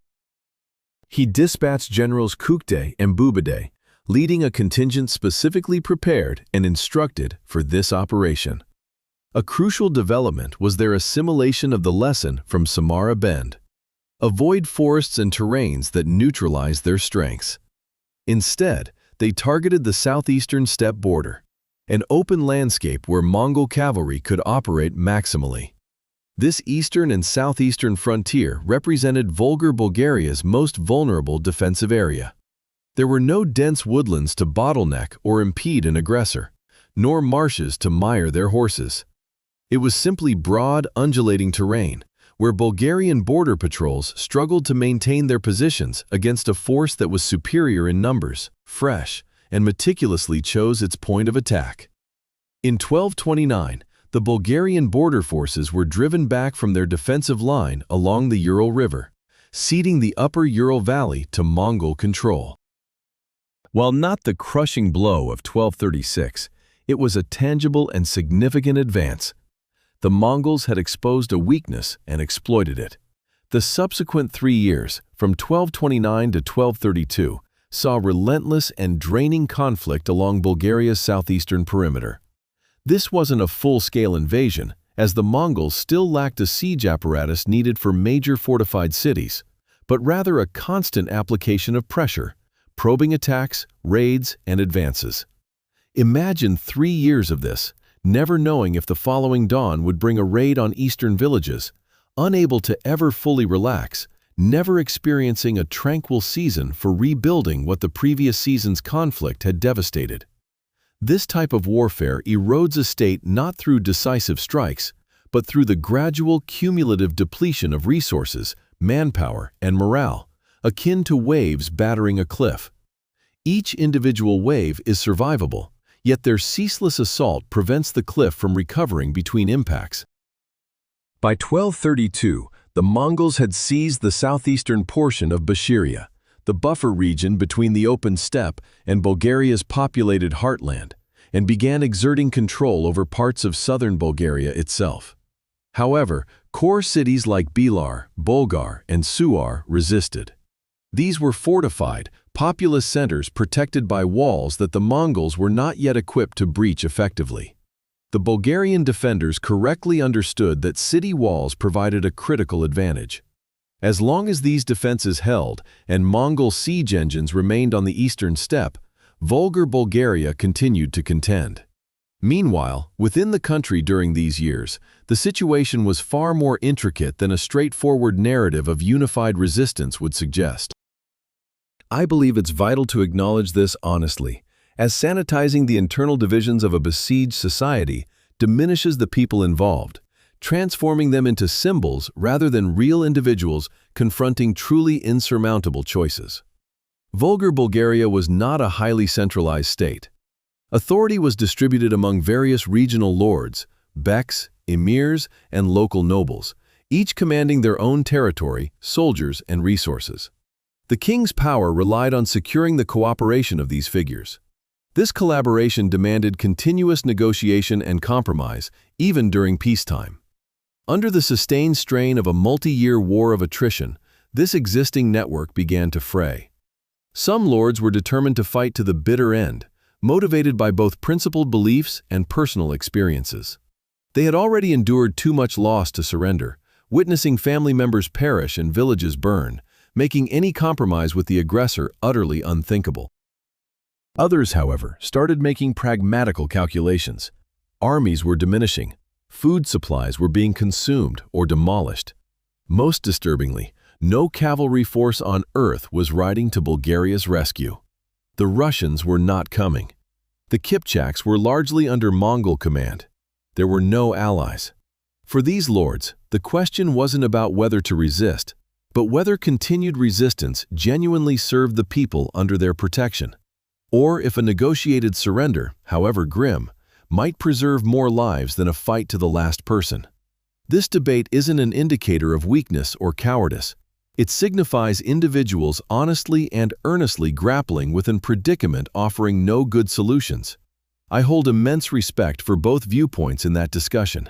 A: He dispatched generals Kukdei and Bubadei, leading a contingent specifically prepared and instructed for this operation. A crucial development was their assimilation of the lesson from Samara Bend. Avoid forests and terrains that neutralize their strengths. Instead, they targeted the southeastern steppe border, an open landscape where Mongol cavalry could operate maximally. This eastern and southeastern frontier represented Volga Bulgaria's most vulnerable defensive area. There were no dense woodlands to bottleneck or impede an aggressor, nor marshes to mire their horses. It was simply broad, undulating terrain, where Bulgarian border patrols struggled to maintain their positions against a force that was superior in numbers, fresh, and meticulously chose its point of attack. In 1229, the Bulgarian border forces were driven back from their defensive line along the Ural River, ceding the upper Ural Valley to Mongol control. While not the crushing blow of 1236, it was a tangible and significant advance. The Mongols had exposed a weakness and exploited it. The subsequent 3 years, from 1229 to 1232, saw relentless and draining conflict along Bulgaria's southeastern perimeter. This wasn't a full-scale invasion, as the Mongols still lacked a siege apparatus needed for major fortified cities, but rather a constant application of pressure, probing attacks, raids, and advances. Imagine 3 years of this, never knowing if the following dawn would bring a raid on eastern villages, unable to ever fully relax, never experiencing a tranquil season for rebuilding what the previous season's conflict had devastated. This type of warfare erodes a state not through decisive strikes, but through the gradual cumulative depletion of resources, manpower, and morale, akin to waves battering a cliff. Each individual wave is survivable, yet their ceaseless assault prevents the cliff from recovering between impacts. By 1232, the Mongols had seized the southeastern portion of Bashiria, the buffer region between the open steppe and Bulgaria's populated heartland, and began exerting control over parts of southern Bulgaria itself. However, core cities like Bilar, Bulgar, and Suar resisted. These were fortified, populous centers protected by walls that the Mongols were not yet equipped to breach effectively. The Bulgarian defenders correctly understood that city walls provided a critical advantage. As long as these defenses held and Mongol siege engines remained on the eastern steppe, Volga Bulgaria continued to contend. Meanwhile, within the country during these years, the situation was far more intricate than a straightforward narrative of unified resistance would suggest. I believe it's vital to acknowledge this honestly, as sanitizing the internal divisions of a besieged society diminishes the people involved, transforming them into symbols rather than real individuals confronting truly insurmountable choices. Volga Bulgaria was not a highly centralized state. Authority was distributed among various regional lords, beks, emirs, and local nobles, each commanding their own territory, soldiers, and resources. The king's power relied on securing the cooperation of these figures. This collaboration demanded continuous negotiation and compromise, even during peacetime. Under the sustained strain of a multi-year war of attrition, this existing network began to fray. Some lords were determined to fight to the bitter end, motivated by both principled beliefs and personal experiences. They had already endured too much loss to surrender, witnessing family members perish and villages burn, making any compromise with the aggressor utterly unthinkable. Others, however, started making pragmatical calculations. Armies were diminishing. Food supplies were being consumed or demolished. Most disturbingly, no cavalry force on earth was riding to Bulgaria's rescue. The Russians were not coming. The Kipchaks were largely under Mongol command. There were no allies. For these lords, the question wasn't about whether to resist, but whether continued resistance genuinely served the people under their protection, or if a negotiated surrender, however grim, might preserve more lives than a fight to the last person. This debate isn't an indicator of weakness or cowardice. It signifies individuals honestly and earnestly grappling with a predicament offering no good solutions. I hold immense respect for both viewpoints in that discussion.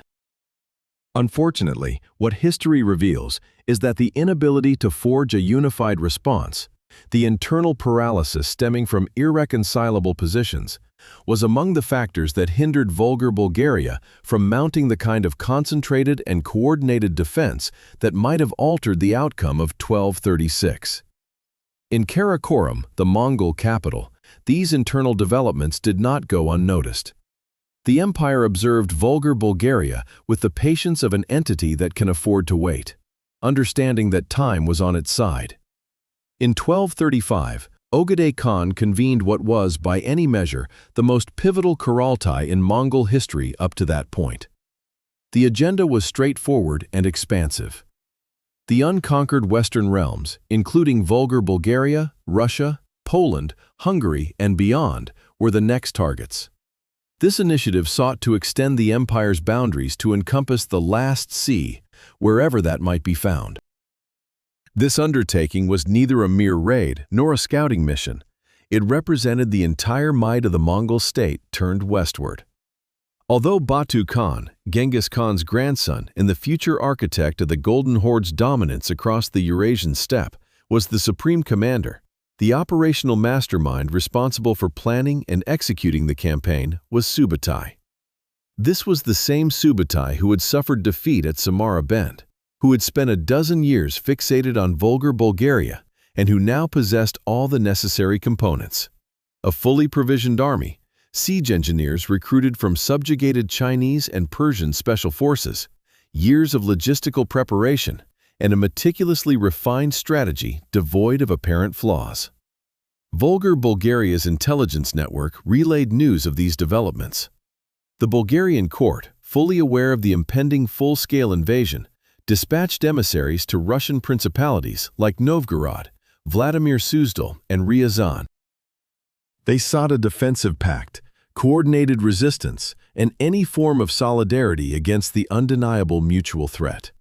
A: Unfortunately, what history reveals is that the inability to forge a unified response, the internal paralysis stemming from irreconcilable positions, was among the factors that hindered Volga Bulgaria from mounting the kind of concentrated and coordinated defense that might have altered the outcome of 1236. In Karakorum, the Mongol capital, these internal developments did not go unnoticed. The empire observed Volga Bulgaria with the patience of an entity that can afford to wait, understanding that time was on its side. In 1235, Ogedei Khan convened what was, by any measure, the most pivotal Kurultai in Mongol history up to that point. The agenda was straightforward and expansive. The unconquered Western realms, including Volga Bulgaria, Russia, Poland, Hungary, and beyond, were the next targets. This initiative sought to extend the empire's boundaries to encompass the last sea, wherever that might be found. This undertaking was neither a mere raid nor a scouting mission. It represented the entire might of the Mongol state turned westward. Although Batu Khan, Genghis Khan's grandson and the future architect of the Golden Horde's dominance across the Eurasian steppe, was the supreme commander, the operational mastermind responsible for planning and executing the campaign was Subutai. This was the same Subutai who had suffered defeat at Samara Bend, who had spent a dozen years fixated on Volga Bulgaria, and who now possessed all the necessary components. A fully provisioned army, siege engineers recruited from subjugated Chinese and Persian special forces, years of logistical preparation, and a meticulously refined strategy devoid of apparent flaws. Volga Bulgaria's intelligence network relayed news of these developments. The Bulgarian court, fully aware of the impending full-scale invasion, dispatched emissaries to Russian principalities like Novgorod, Vladimir Suzdal, and Ryazan. They sought a defensive pact, coordinated resistance, and any form of solidarity against the undeniable mutual threat.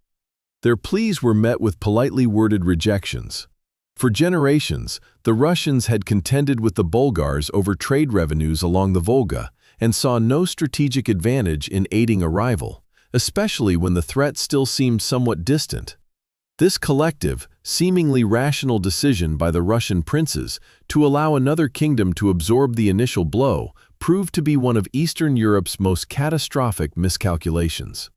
A: Their pleas were met with politely worded rejections. For generations, the Russians had contended with the Bulgars over trade revenues along the Volga and saw no strategic advantage in aiding a rival, especially when the threat still seemed somewhat distant. This collective, seemingly rational decision by the Russian princes to allow another kingdom to absorb the initial blow proved to be one of Eastern Europe's most catastrophic miscalculations.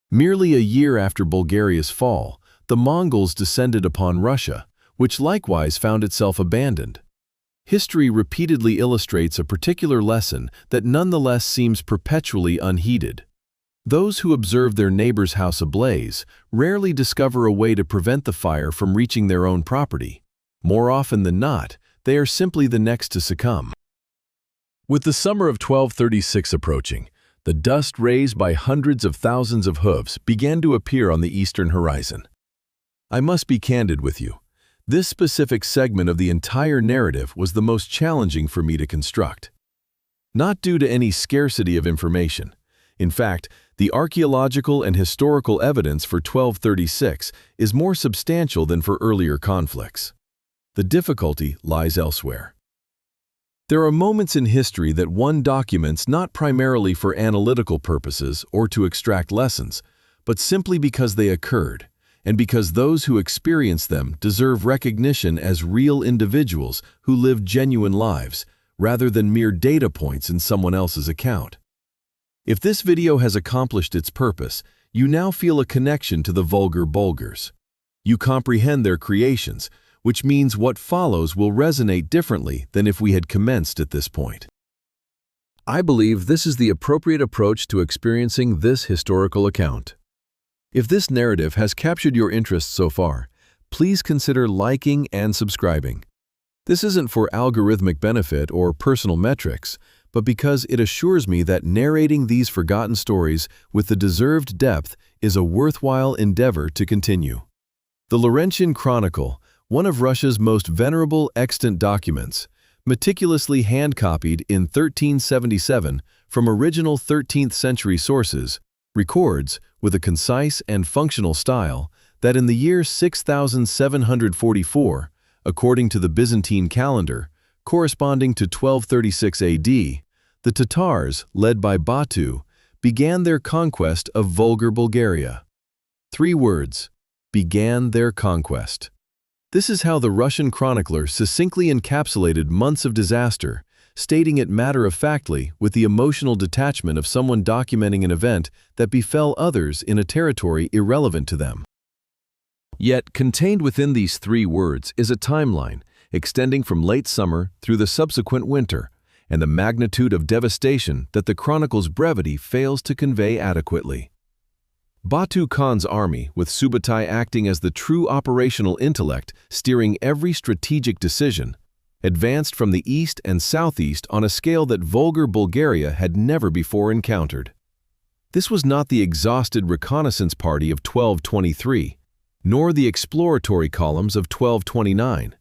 A: Merely a year after Bulgaria's fall, the Mongols descended upon Russia, which likewise found itself abandoned. History repeatedly illustrates a particular lesson that nonetheless seems perpetually unheeded. Those who observe their neighbor's house ablaze rarely discover a way to prevent the fire from reaching their own property. More often than not, they are simply the next to succumb. With the summer of 1236 approaching, the dust raised by hundreds of thousands of hooves began to appear on the eastern horizon. I must be candid with you. This specific segment of the entire narrative was the most challenging for me to construct. Not due to any scarcity of information. In fact, the archaeological and historical evidence for 1236 is more substantial than for earlier conflicts. The difficulty lies elsewhere. There are moments in history that one documents not primarily for analytical purposes or to extract lessons, but simply because they occurred, and because those who experience them deserve recognition as real individuals who lived genuine lives, rather than mere data points in someone else's account. If this video has accomplished its purpose, you now feel a connection to the Volga Bulgars. You comprehend their creations, which means what follows will resonate differently than if we had commenced at this point. I believe this is the appropriate approach to experiencing this historical account. If this narrative has captured your interest so far, please consider liking and subscribing. This isn't for algorithmic benefit or personal metrics, but because it assures me that narrating these forgotten stories with the deserved depth is a worthwhile endeavor to continue. The Laurentian Chronicle, one of Russia's most venerable extant documents, meticulously hand-copied in 1377 from original 13th century sources, records, with a concise and functional style, that in the year 6744, according to the Byzantine calendar, corresponding to 1236 AD, the Tatars, led by Batu, began their conquest of Volga Bulgaria. 3 words: began their conquest. This is how the Russian chronicler succinctly encapsulated months of disaster, stating it matter-of-factly with the emotional detachment of someone documenting an event that befell others in a territory irrelevant to them. Yet, contained within these 3 words is a timeline extending from late summer through the subsequent winter, and the magnitude of devastation that the chronicle's brevity fails to convey adequately. Batu Khan's army, with Subutai acting as the true operational intellect steering every strategic decision, advanced from the east and southeast on a scale that Volga Bulgaria had never before encountered. This was not the exhausted reconnaissance party of 1223, nor the exploratory columns of 1229.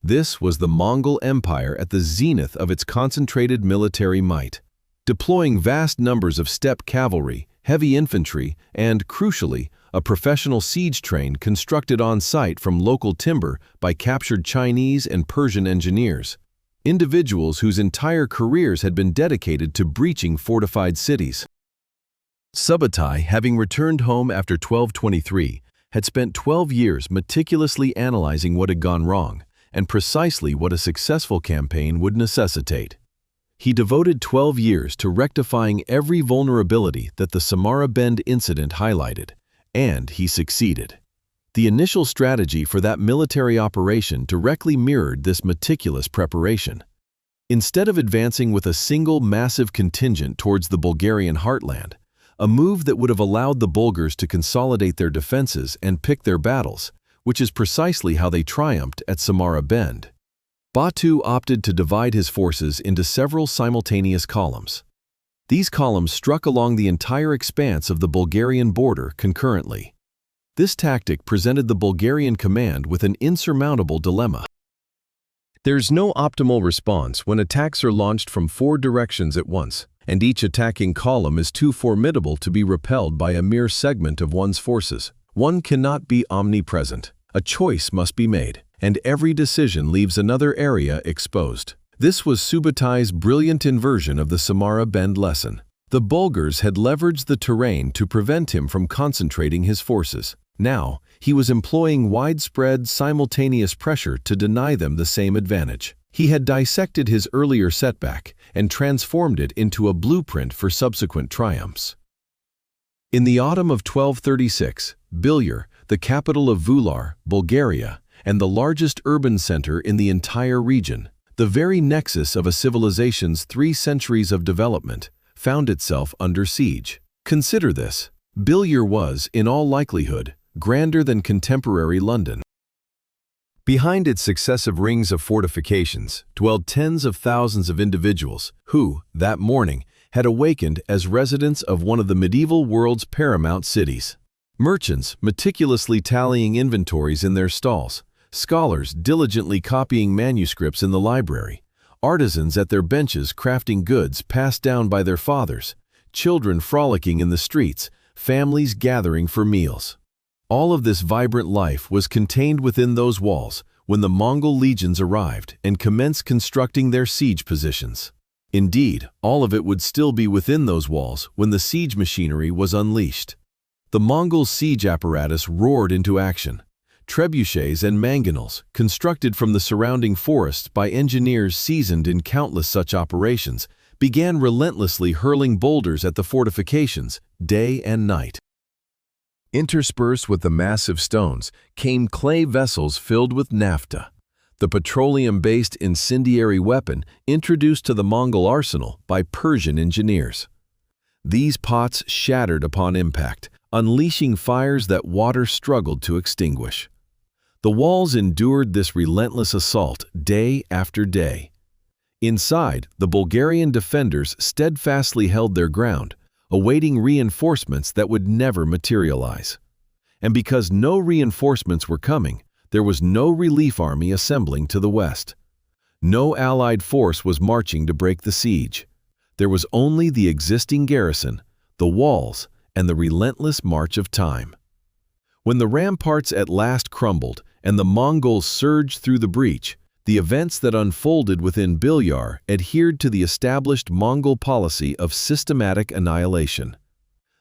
A: This was the Mongol Empire at the zenith of its concentrated military might, deploying vast numbers of steppe cavalry, heavy infantry, and, crucially, a professional siege train constructed on site from local timber by captured Chinese and Persian engineers, individuals whose entire careers had been dedicated to breaching fortified cities. Subutai, having returned home after 1223, had spent 12 years meticulously analyzing what had gone wrong, and precisely what a successful campaign would necessitate. He devoted 12 years to rectifying every vulnerability that the Samara Bend incident highlighted, and he succeeded. The initial strategy for that military operation directly mirrored this meticulous preparation. Instead of advancing with a single massive contingent towards the Bulgarian heartland, a move that would have allowed the Bulgars to consolidate their defenses and pick their battles, which is precisely how they triumphed at Samara Bend, Batu opted to divide his forces into several simultaneous columns. These columns struck along the entire expanse of the Bulgarian border concurrently. This tactic presented the Bulgarian command with an insurmountable dilemma. There's no optimal response when attacks are launched from 4 directions at once, and each attacking column is too formidable to be repelled by a mere segment of one's forces. One cannot be omnipresent. A choice must be made, and every decision leaves another area exposed. This was Subutai's brilliant inversion of the Samara Bend lesson. The Bulgars had leveraged the terrain to prevent him from concentrating his forces. Now, he was employing widespread, simultaneous pressure to deny them the same advantage. He had dissected his earlier setback and transformed it into a blueprint for subsequent triumphs. In the autumn of 1236, Bilyar, the capital of Vular, Bulgaria, and the largest urban center in the entire region, the very nexus of a civilization's 3 centuries of development, found itself under siege. Consider this: Bilyar was, in all likelihood, grander than contemporary London. Behind its successive rings of fortifications dwelled tens of thousands of individuals who, that morning, had awakened as residents of one of the medieval world's paramount cities. Merchants meticulously tallying inventories in their stalls, scholars diligently copying manuscripts in the library, artisans at their benches crafting goods passed down by their fathers, children frolicking in the streets, families gathering for meals. All of this vibrant life was contained within those walls when the Mongol legions arrived and commenced constructing their siege positions. Indeed, all of it would still be within those walls when the siege machinery was unleashed. The Mongol siege apparatus roared into action. Trebuchets and mangonels, constructed from the surrounding forests by engineers seasoned in countless such operations, began relentlessly hurling boulders at the fortifications, day and night. Interspersed with the massive stones came clay vessels filled with naphtha, the petroleum-based incendiary weapon introduced to the Mongol arsenal by Persian engineers. These pots shattered upon impact, unleashing fires that water struggled to extinguish. The walls endured this relentless assault day after day. Inside, the Bulgarian defenders steadfastly held their ground, awaiting reinforcements that would never materialize. And because no reinforcements were coming, there was no relief army assembling to the west. No allied force was marching to break the siege. There was only the existing garrison, the walls, and the relentless march of time. When the ramparts at last crumbled and the Mongols surged through the breach, the events that unfolded within Bilyar adhered to the established Mongol policy of systematic annihilation.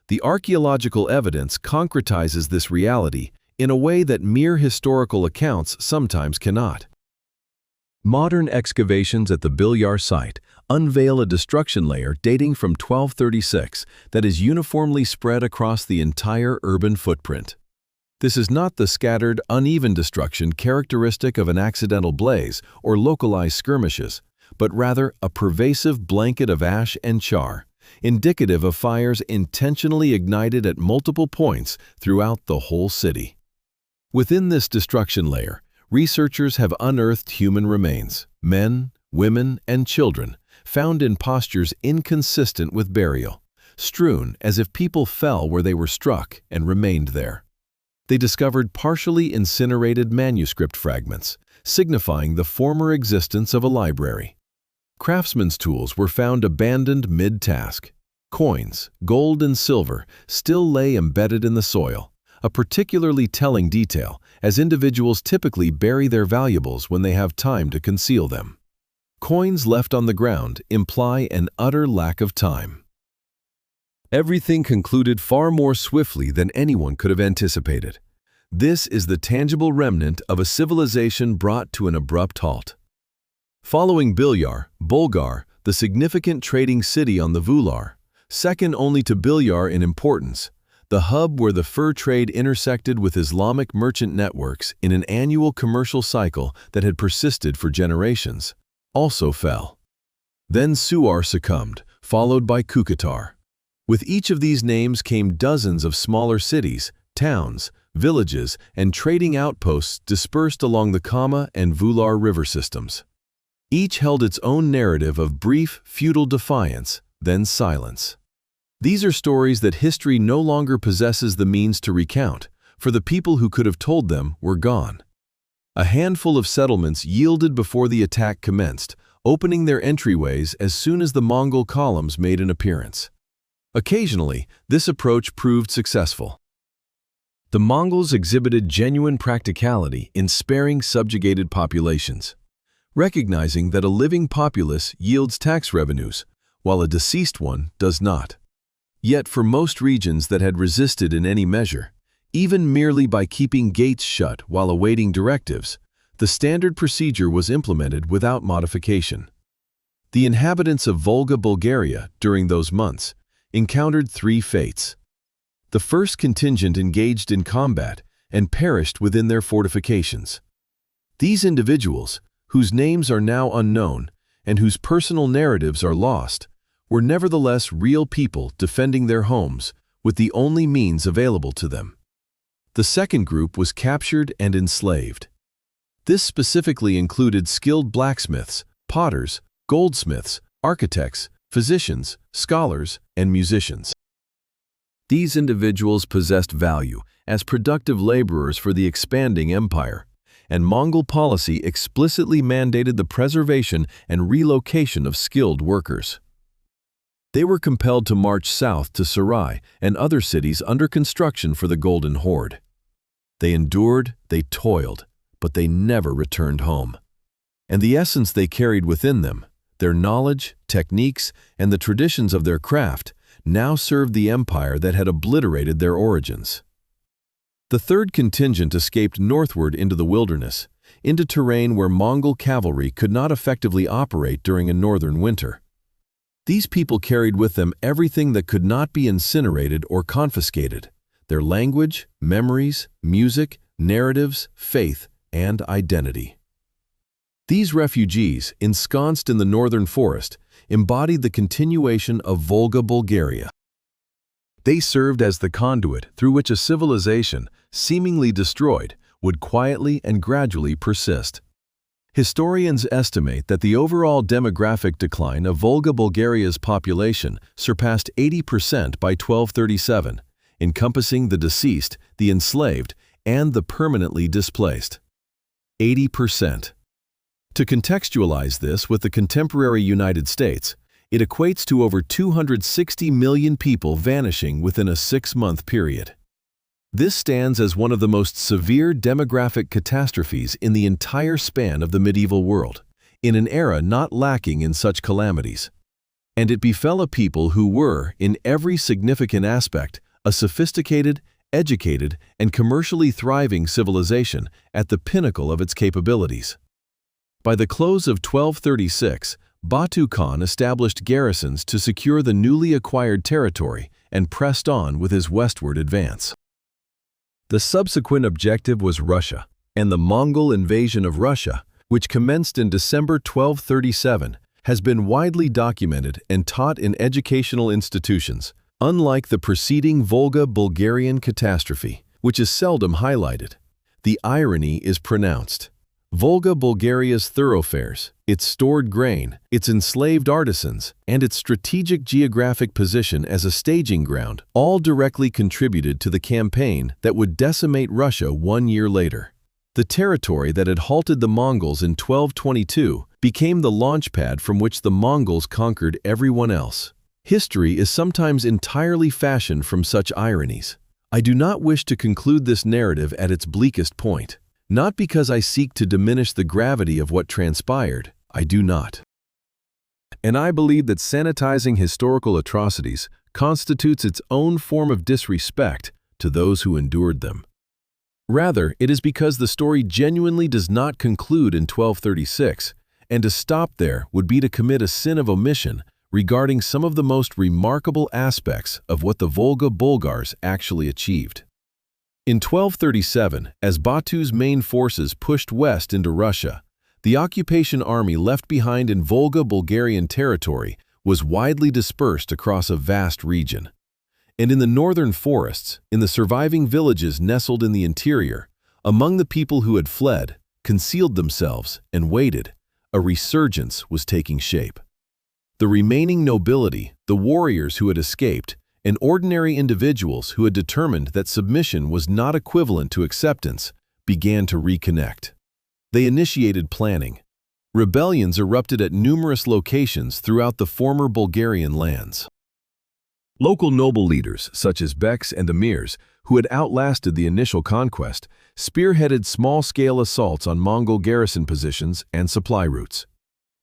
A: The archaeological evidence concretizes this reality in a way that mere historical accounts sometimes cannot. Modern excavations at the Bilyar site unveil a destruction layer dating from 1236 that is uniformly spread across the entire urban footprint. This is not the scattered, uneven destruction characteristic of an accidental blaze or localized skirmishes, but rather a pervasive blanket of ash and char, indicative of fires intentionally ignited at multiple points throughout the whole city. Within this destruction layer, researchers have unearthed human remains, men, women, and children, found in postures inconsistent with burial, strewn as if people fell where they were struck and remained there. They discovered partially incinerated manuscript fragments, signifying the former existence of a library. Craftsmen's tools were found abandoned mid-task. Coins, gold and silver, still lay embedded in the soil, a particularly telling detail, as individuals typically bury their valuables when they have time to conceal them. Coins left on the ground imply an utter lack of time. Everything concluded far more swiftly than anyone could have anticipated. This is the tangible remnant of a civilization brought to an abrupt halt. Following Bilyar, Bulgar, the significant trading city on the Vular, second only to Bilyar in importance, the hub where the fur trade intersected with Islamic merchant networks in an annual commercial cycle that had persisted for generations, also fell. Then Suar succumbed, followed by Kukatar. With each of these names came dozens of smaller cities, towns, villages, and trading outposts dispersed along the Kama and Vular river systems. Each held its own narrative of brief, feudal defiance, then silence. These are stories that history no longer possesses the means to recount, for the people who could have told them were gone. A handful of settlements yielded before the attack commenced, opening their entryways as soon as the Mongol columns made an appearance. Occasionally, this approach proved successful. The Mongols exhibited genuine practicality in sparing subjugated populations, recognizing that a living populace yields tax revenues, while a deceased one does not. Yet for most regions that had resisted in any measure, even merely by keeping gates shut while awaiting directives, the standard procedure was implemented without modification. The inhabitants of Volga Bulgaria during those months encountered three fates. The first contingent engaged in combat and perished within their fortifications. These individuals, whose names are now unknown and whose personal narratives are lost, were nevertheless real people defending their homes with the only means available to them. The second group was captured and enslaved. This specifically included skilled blacksmiths, potters, goldsmiths, architects, physicians, scholars, and musicians. These individuals possessed value as productive laborers for the expanding empire, and Mongol policy explicitly mandated the preservation and relocation of skilled workers. They were compelled to march south to Sarai and other cities under construction for the Golden Horde. They endured, they toiled, but they never returned home. And the essence they carried within them, their knowledge, techniques, and the traditions of their craft, now served the empire that had obliterated their origins. The third contingent escaped northward into the wilderness, into terrain where Mongol cavalry could not effectively operate during a northern winter. These people carried with them everything that could not be incinerated or confiscated: their language, memories, music, narratives, faith, and identity. These refugees, ensconced in the northern forest, embodied the continuation of Volga Bulgaria. They served as the conduit through which a civilization, seemingly destroyed, would quietly and gradually persist. Historians estimate that the overall demographic decline of Volga Bulgaria's population surpassed 80% by 1237, encompassing the deceased, the enslaved, and the permanently displaced. 80%. To contextualize this with the contemporary United States, it equates to over 260 million people vanishing within a 6-month period. This stands as one of the most severe demographic catastrophes in the entire span of the medieval world, in an era not lacking in such calamities. And it befell a people who were, in every significant aspect, a sophisticated, educated, and commercially thriving civilization at the pinnacle of its capabilities. By the close of 1236, Batu Khan established garrisons to secure the newly acquired territory and pressed on with his westward advance. The subsequent objective was Russia, and the Mongol invasion of Russia, which commenced in December 1237, has been widely documented and taught in educational institutions, unlike the preceding Volga Bulgarian catastrophe, which is seldom highlighted. The irony is pronounced. Volga Bulgaria's thoroughfares, its stored grain, its enslaved artisans, and its strategic geographic position as a staging ground all directly contributed to the campaign that would decimate Russia 1 year later. The territory that had halted the Mongols in 1222 became the launchpad from which the Mongols conquered everyone else. History is sometimes entirely fashioned from such ironies. I do not wish to conclude this narrative at its bleakest point. Not because I seek to diminish the gravity of what transpired, I do not. And I believe that sanitizing historical atrocities constitutes its own form of disrespect to those who endured them. Rather, it is because the story genuinely does not conclude in 1236, and to stop there would be to commit a sin of omission regarding some of the most remarkable aspects of what the Volga Bulgars actually achieved. In 1237, as Batu's main forces pushed west into Russia, the occupation army left behind in Volga Bulgarian territory was widely dispersed across a vast region. And in the northern forests, in the surviving villages nestled in the interior, among the people who had fled, concealed themselves, and waited, a resurgence was taking shape. The remaining nobility, the warriors who had escaped, and ordinary individuals who had determined that submission was not equivalent to acceptance, began to reconnect. They initiated planning. Rebellions erupted at numerous locations throughout the former Bulgarian lands. Local noble leaders, such as beks and emirs, who had outlasted the initial conquest, spearheaded small-scale assaults on Mongol garrison positions and supply routes.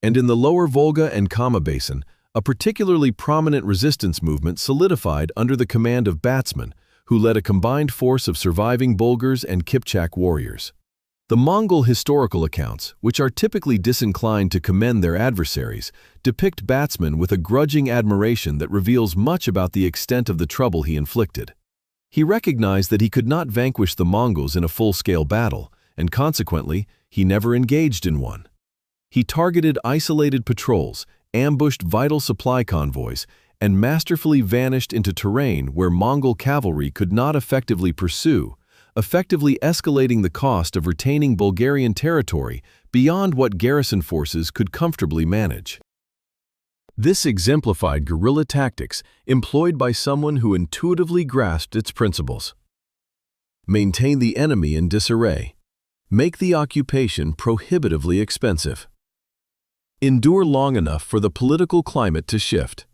A: And in the lower Volga and Kama basin, a particularly prominent resistance movement solidified under the command of Batsman, who led a combined force of surviving Bulgars and Kipchak warriors. The Mongol historical accounts, which are typically disinclined to commend their adversaries, depict Batsman with a grudging admiration that reveals much about the extent of the trouble he inflicted. He recognized that he could not vanquish the Mongols in a full-scale battle, and consequently, he never engaged in one. He targeted isolated patrols, ambushed vital supply convoys, and masterfully vanished into terrain where Mongol cavalry could not effectively pursue, effectively escalating the cost of retaining Bulgarian territory beyond what garrison forces could comfortably manage. This exemplified guerrilla tactics employed by someone who intuitively grasped its principles. Maintain the enemy in disarray. Make the occupation prohibitively expensive. Endure long enough for the political climate to shift.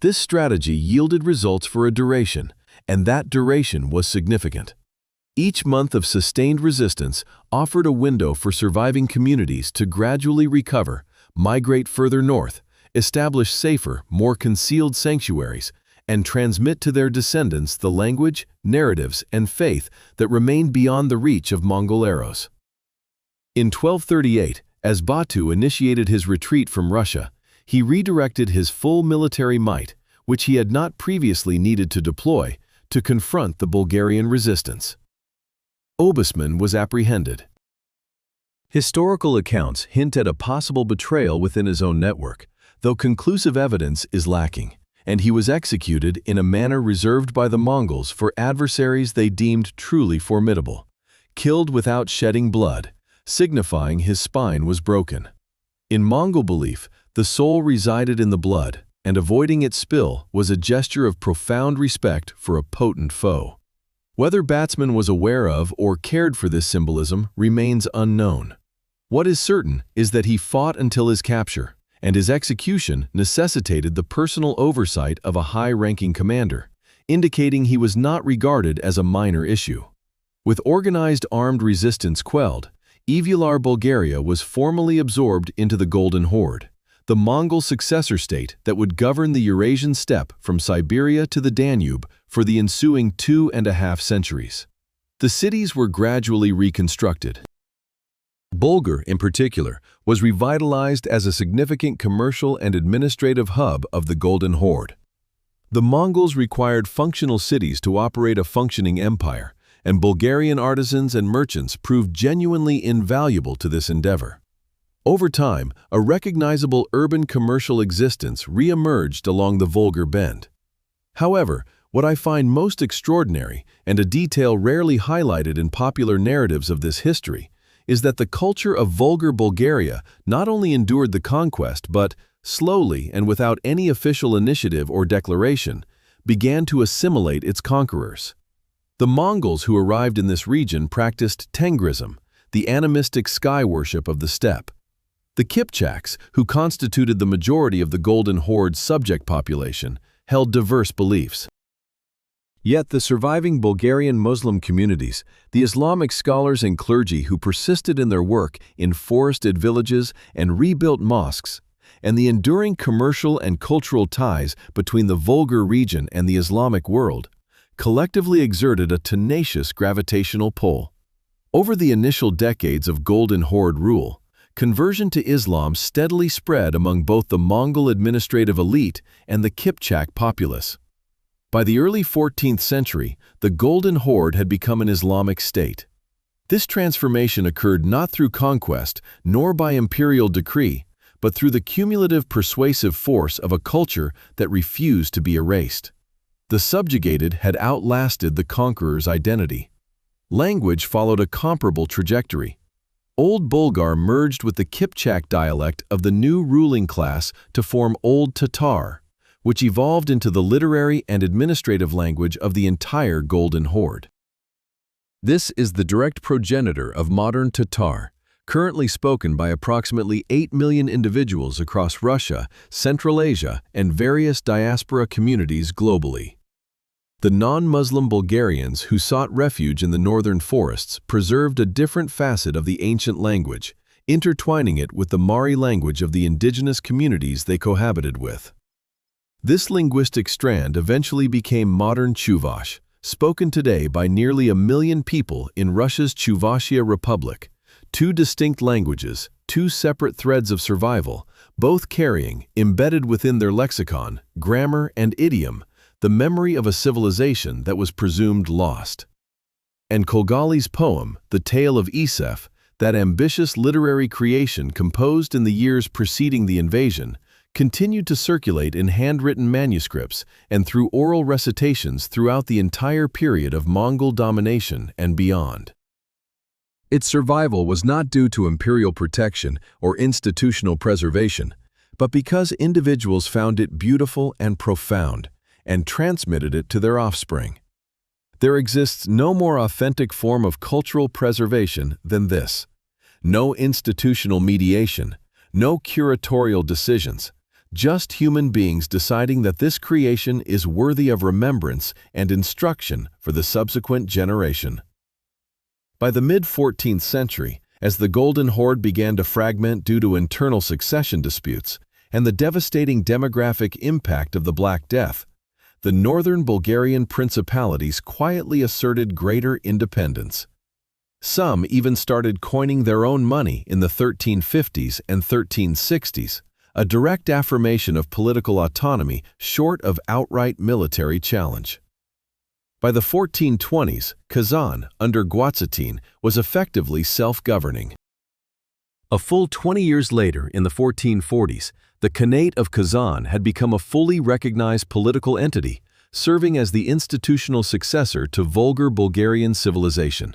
A: This strategy yielded results for a duration, and that duration was significant. Each month of sustained resistance offered a window for surviving communities to gradually recover, migrate further north, establish safer, more concealed sanctuaries, and transmit to their descendants the language, narratives, and faith that remained beyond the reach of Mongol arrows. In 1238, as Batu initiated his retreat from Russia, he redirected his full military might, which he had not previously needed to deploy, to confront the Bulgarian resistance. Obisman was apprehended. Historical accounts hint at a possible betrayal within his own network, though conclusive evidence is lacking, and he was executed in a manner reserved by the Mongols for adversaries they deemed truly formidable, killed without shedding blood, signifying his spine was broken. In Mongol belief, the soul resided in the blood, and avoiding its spill was a gesture of profound respect for a potent foe. Whether Batsman was aware of or cared for this symbolism remains unknown. What is certain is that he fought until his capture, and his execution necessitated the personal oversight of a high-ranking commander, indicating he was not regarded as a minor issue. With organized armed resistance quelled, Evular Bulgaria was formally absorbed into the Golden Horde, the Mongol successor state that would govern the Eurasian steppe from Siberia to the Danube for the ensuing 2.5 centuries. The cities were gradually reconstructed. Bulgar, in particular, was revitalized as a significant commercial and administrative hub of the Golden Horde. The Mongols required functional cities to operate a functioning empire, and Bulgarian artisans and merchants proved genuinely invaluable to this endeavor. Over time, a recognizable urban commercial existence re-emerged along the Volga Bend. However, what I find most extraordinary, and a detail rarely highlighted in popular narratives of this history, is that the culture of Volga Bulgaria not only endured the conquest but, slowly and without any official initiative or declaration, began to assimilate its conquerors. The Mongols who arrived in this region practiced Tengrism, the animistic sky worship of the steppe. The Kipchaks, who constituted the majority of the Golden Horde's subject population, held diverse beliefs. Yet the surviving Bulgarian Muslim communities, the Islamic scholars and clergy who persisted in their work in forested villages and rebuilt mosques, and the enduring commercial and cultural ties between the Volga region and the Islamic world, collectively exerted a tenacious gravitational pull. Over the initial decades of Golden Horde rule, conversion to Islam steadily spread among both the Mongol administrative elite and the Kipchak populace. By the early 14th century, the Golden Horde had become an Islamic state. This transformation occurred not through conquest nor by imperial decree, but through the cumulative persuasive force of a culture that refused to be erased. The subjugated had outlasted the conqueror's identity. Language followed a comparable trajectory. Old Bulgar merged with the Kipchak dialect of the new ruling class to form Old Tatar, which evolved into the literary and administrative language of the entire Golden Horde. This is the direct progenitor of modern Tatar, currently spoken by approximately 8 million individuals across Russia, Central Asia, and various diaspora communities globally. The non-Muslim Bulgarians who sought refuge in the northern forests preserved a different facet of the ancient language, intertwining it with the Mari language of the indigenous communities they cohabited with. This linguistic strand eventually became modern Chuvash, spoken today by nearly 1 million people in Russia's Chuvashia Republic, 2 distinct languages, 2 separate threads of survival, both carrying, embedded within their lexicon, grammar, and idiom, the memory of a civilization that was presumed lost. And Kolgali's poem, The Tale of Isef, that ambitious literary creation composed in the years preceding the invasion, continued to circulate in handwritten manuscripts and through oral recitations throughout the entire period of Mongol domination and beyond. Its survival was not due to imperial protection or institutional preservation, but because individuals found it beautiful and profound, and transmitted it to their offspring. There exists no more authentic form of cultural preservation than this. No institutional mediation, no curatorial decisions, just human beings deciding that this creation is worthy of remembrance and instruction for the subsequent generation. By the mid-14th century, as the Golden Horde began to fragment due to internal succession disputes and the devastating demographic impact of the Black Death, the northern Bulgarian principalities quietly asserted greater independence. Some even started coining their own money in the 1350s and 1360s, a direct affirmation of political autonomy short of outright military challenge. By the 1420s, Kazan, under Gwatsatin, was effectively self-governing. A full 20 years later, in the 1440s, the Khanate of Kazan had become a fully recognized political entity, serving as the institutional successor to Volga Bulgarian civilization.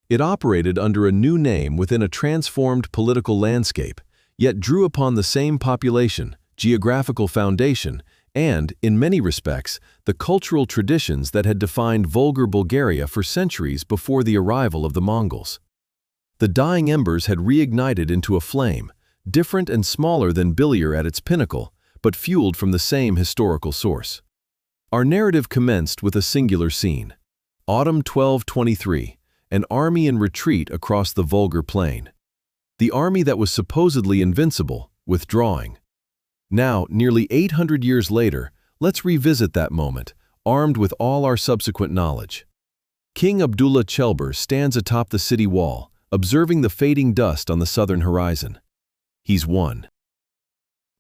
A: It operated under a new name within a transformed political landscape, yet drew upon the same population, geographical foundation, and, in many respects, the cultural traditions that had defined Volga Bulgaria for centuries before the arrival of the Mongols. The dying embers had reignited into a flame, different and smaller than Bilyar at its pinnacle, but fueled from the same historical source. Our narrative commenced with a singular scene. Autumn 1223, an army in retreat across the Volga plain. The army that was supposedly invincible, withdrawing. Now, nearly 800 years later, let's revisit that moment, armed with all our subsequent knowledge. King Abdullah Chelber stands atop the city wall, observing the fading dust on the southern horizon. He's won.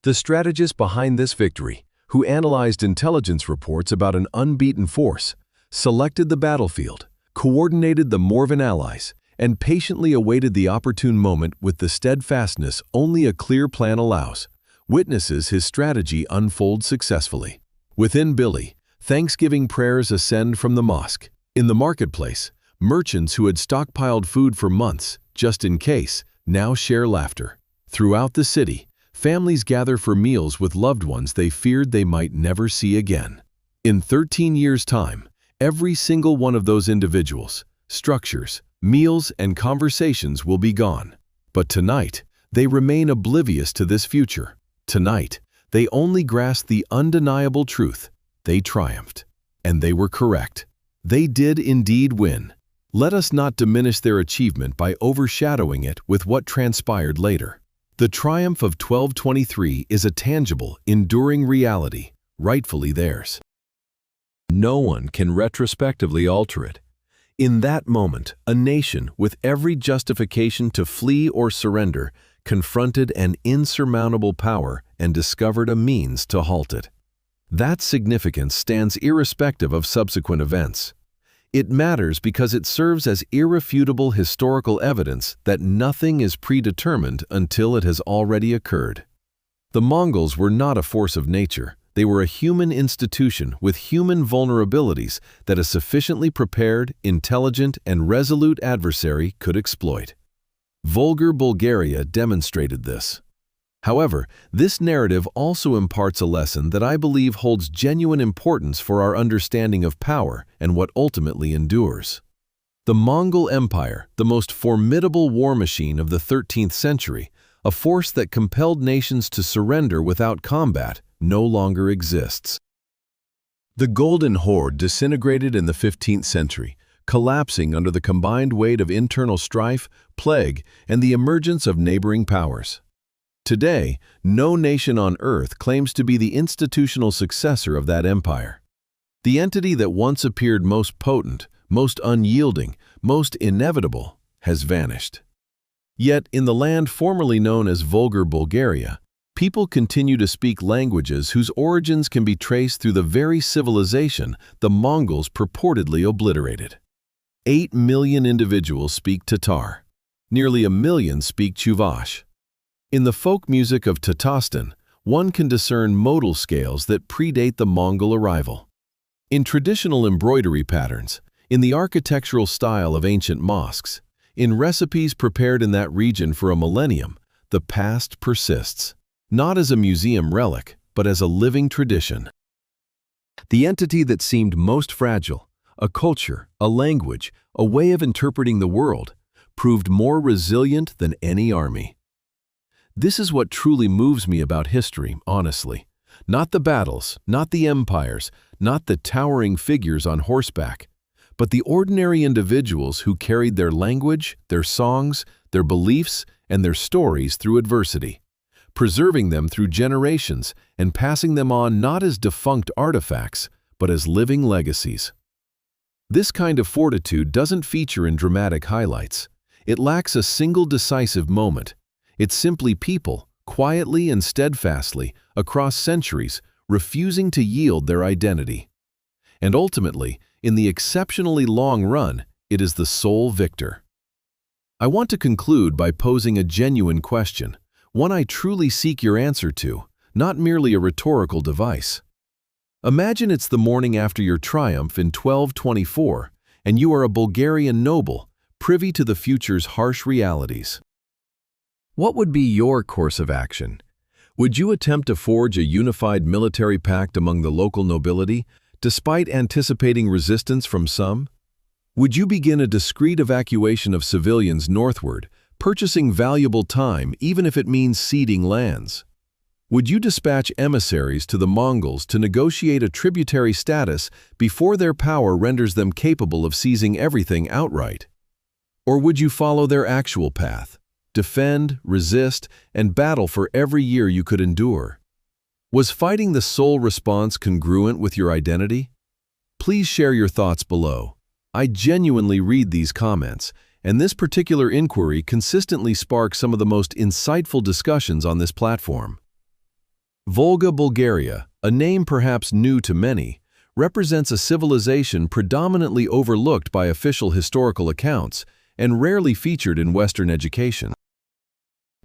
A: The strategist behind this victory, who analyzed intelligence reports about an unbeaten force, selected the battlefield, coordinated the Morvan allies, and patiently awaited the opportune moment with the steadfastness only a clear plan allows, witnesses his strategy unfold successfully. Within Billy, Thanksgiving prayers ascend from the mosque. In the marketplace, merchants who had stockpiled food for months, just in case, now share laughter. Throughout the city, families gather for meals with loved ones they feared they might never see again. In 13 years' time, every single one of those individuals, structures, meals, and conversations will be gone. But tonight, they remain oblivious to this future. Tonight, they only grasp the undeniable truth. They triumphed. And they were correct. They did indeed win. Let us not diminish their achievement by overshadowing it with what transpired later. The triumph of 1223 is a tangible, enduring reality, rightfully theirs. No one can retrospectively alter it. In that moment, a nation with every justification to flee or surrender confronted an insurmountable power and discovered a means to halt it. That significance stands irrespective of subsequent events. It matters because it serves as irrefutable historical evidence that nothing is predetermined until it has already occurred. The Mongols were not a force of nature. They were a human institution with human vulnerabilities that a sufficiently prepared, intelligent, and resolute adversary could exploit. Volga Bulgaria demonstrated this. However, this narrative also imparts a lesson that I believe holds genuine importance for our understanding of power and what ultimately endures. The Mongol Empire, the most formidable war machine of the 13th century, a force that compelled nations to surrender without combat, no longer exists. The Golden Horde disintegrated in the 15th century, collapsing under the combined weight of internal strife, plague, and the emergence of neighboring powers. Today, no nation on earth claims to be the institutional successor of that empire. The entity that once appeared most potent, most unyielding, most inevitable, has vanished. Yet, in the land formerly known as Volga Bulgaria, people continue to speak languages whose origins can be traced through the very civilization the Mongols purportedly obliterated. 8 million individuals speak Tatar. Nearly 1 million speak Chuvash. In the folk music of Tatarstan, one can discern modal scales that predate the Mongol arrival. In traditional embroidery patterns, in the architectural style of ancient mosques, in recipes prepared in that region for a millennium, the past persists, not as a museum relic, but as a living tradition. The entity that seemed most fragile, a culture, a language, a way of interpreting the world, proved more resilient than any army. This is what truly moves me about history, honestly. Not the battles, not the empires, not the towering figures on horseback, but the ordinary individuals who carried their language, their songs, their beliefs, and their stories through adversity, preserving them through generations and passing them on not as defunct artifacts, but as living legacies. This kind of fortitude doesn't feature in dramatic highlights. It lacks a single decisive moment. It's simply people, quietly and steadfastly, across centuries, refusing to yield their identity. And ultimately, in the exceptionally long run, it is the sole victor. I want to conclude by posing a genuine question, one I truly seek your answer to, not merely a rhetorical device. Imagine it's the morning after your triumph in 1224, and you are a Bulgarian noble, privy to the future's harsh realities. What would be your course of action? Would you attempt to forge a unified military pact among the local nobility, despite anticipating resistance from some? Would you begin a discreet evacuation of civilians northward, purchasing valuable time even if it means ceding lands? Would you dispatch emissaries to the Mongols to negotiate a tributary status before their power renders them capable of seizing everything outright? Or would you follow their actual path, defend, resist, and battle for every year you could endure? Was fighting the sole response congruent with your identity? Please share your thoughts below. I genuinely read these comments, and this particular inquiry consistently sparks some of the most insightful discussions on this platform. Volga Bulgaria, a name perhaps new to many, represents a civilization predominantly overlooked by official historical accounts and rarely featured in Western education.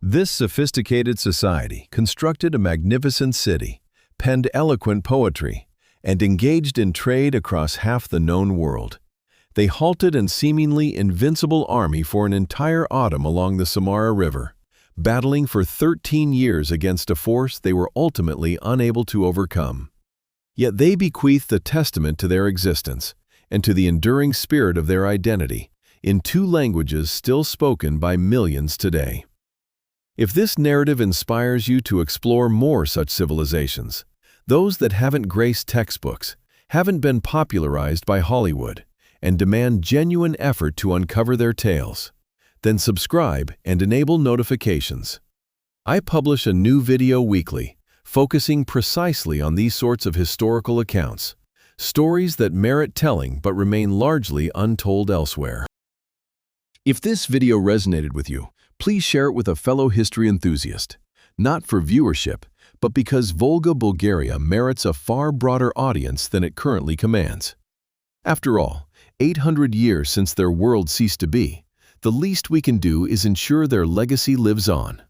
A: This sophisticated society constructed a magnificent city, penned eloquent poetry, and engaged in trade across half the known world. They halted an seemingly invincible army for an entire autumn along the Samara River, battling for 13 years against a force they were ultimately unable to overcome. Yet they bequeathed a testament to their existence and to the enduring spirit of their identity in two languages still spoken by millions today. If this narrative inspires you to explore more such civilizations, those that haven't graced textbooks, haven't been popularized by Hollywood, and demand genuine effort to uncover their tales, then subscribe and enable notifications. I publish a new video weekly, focusing precisely on these sorts of historical accounts, stories that merit telling but remain largely untold elsewhere. If this video resonated with you, please share it with a fellow history enthusiast, not for viewership, but because Volga Bulgaria merits a far broader audience than it currently commands. After all, 800 years since their world ceased to be, the least we can do is ensure their legacy lives on.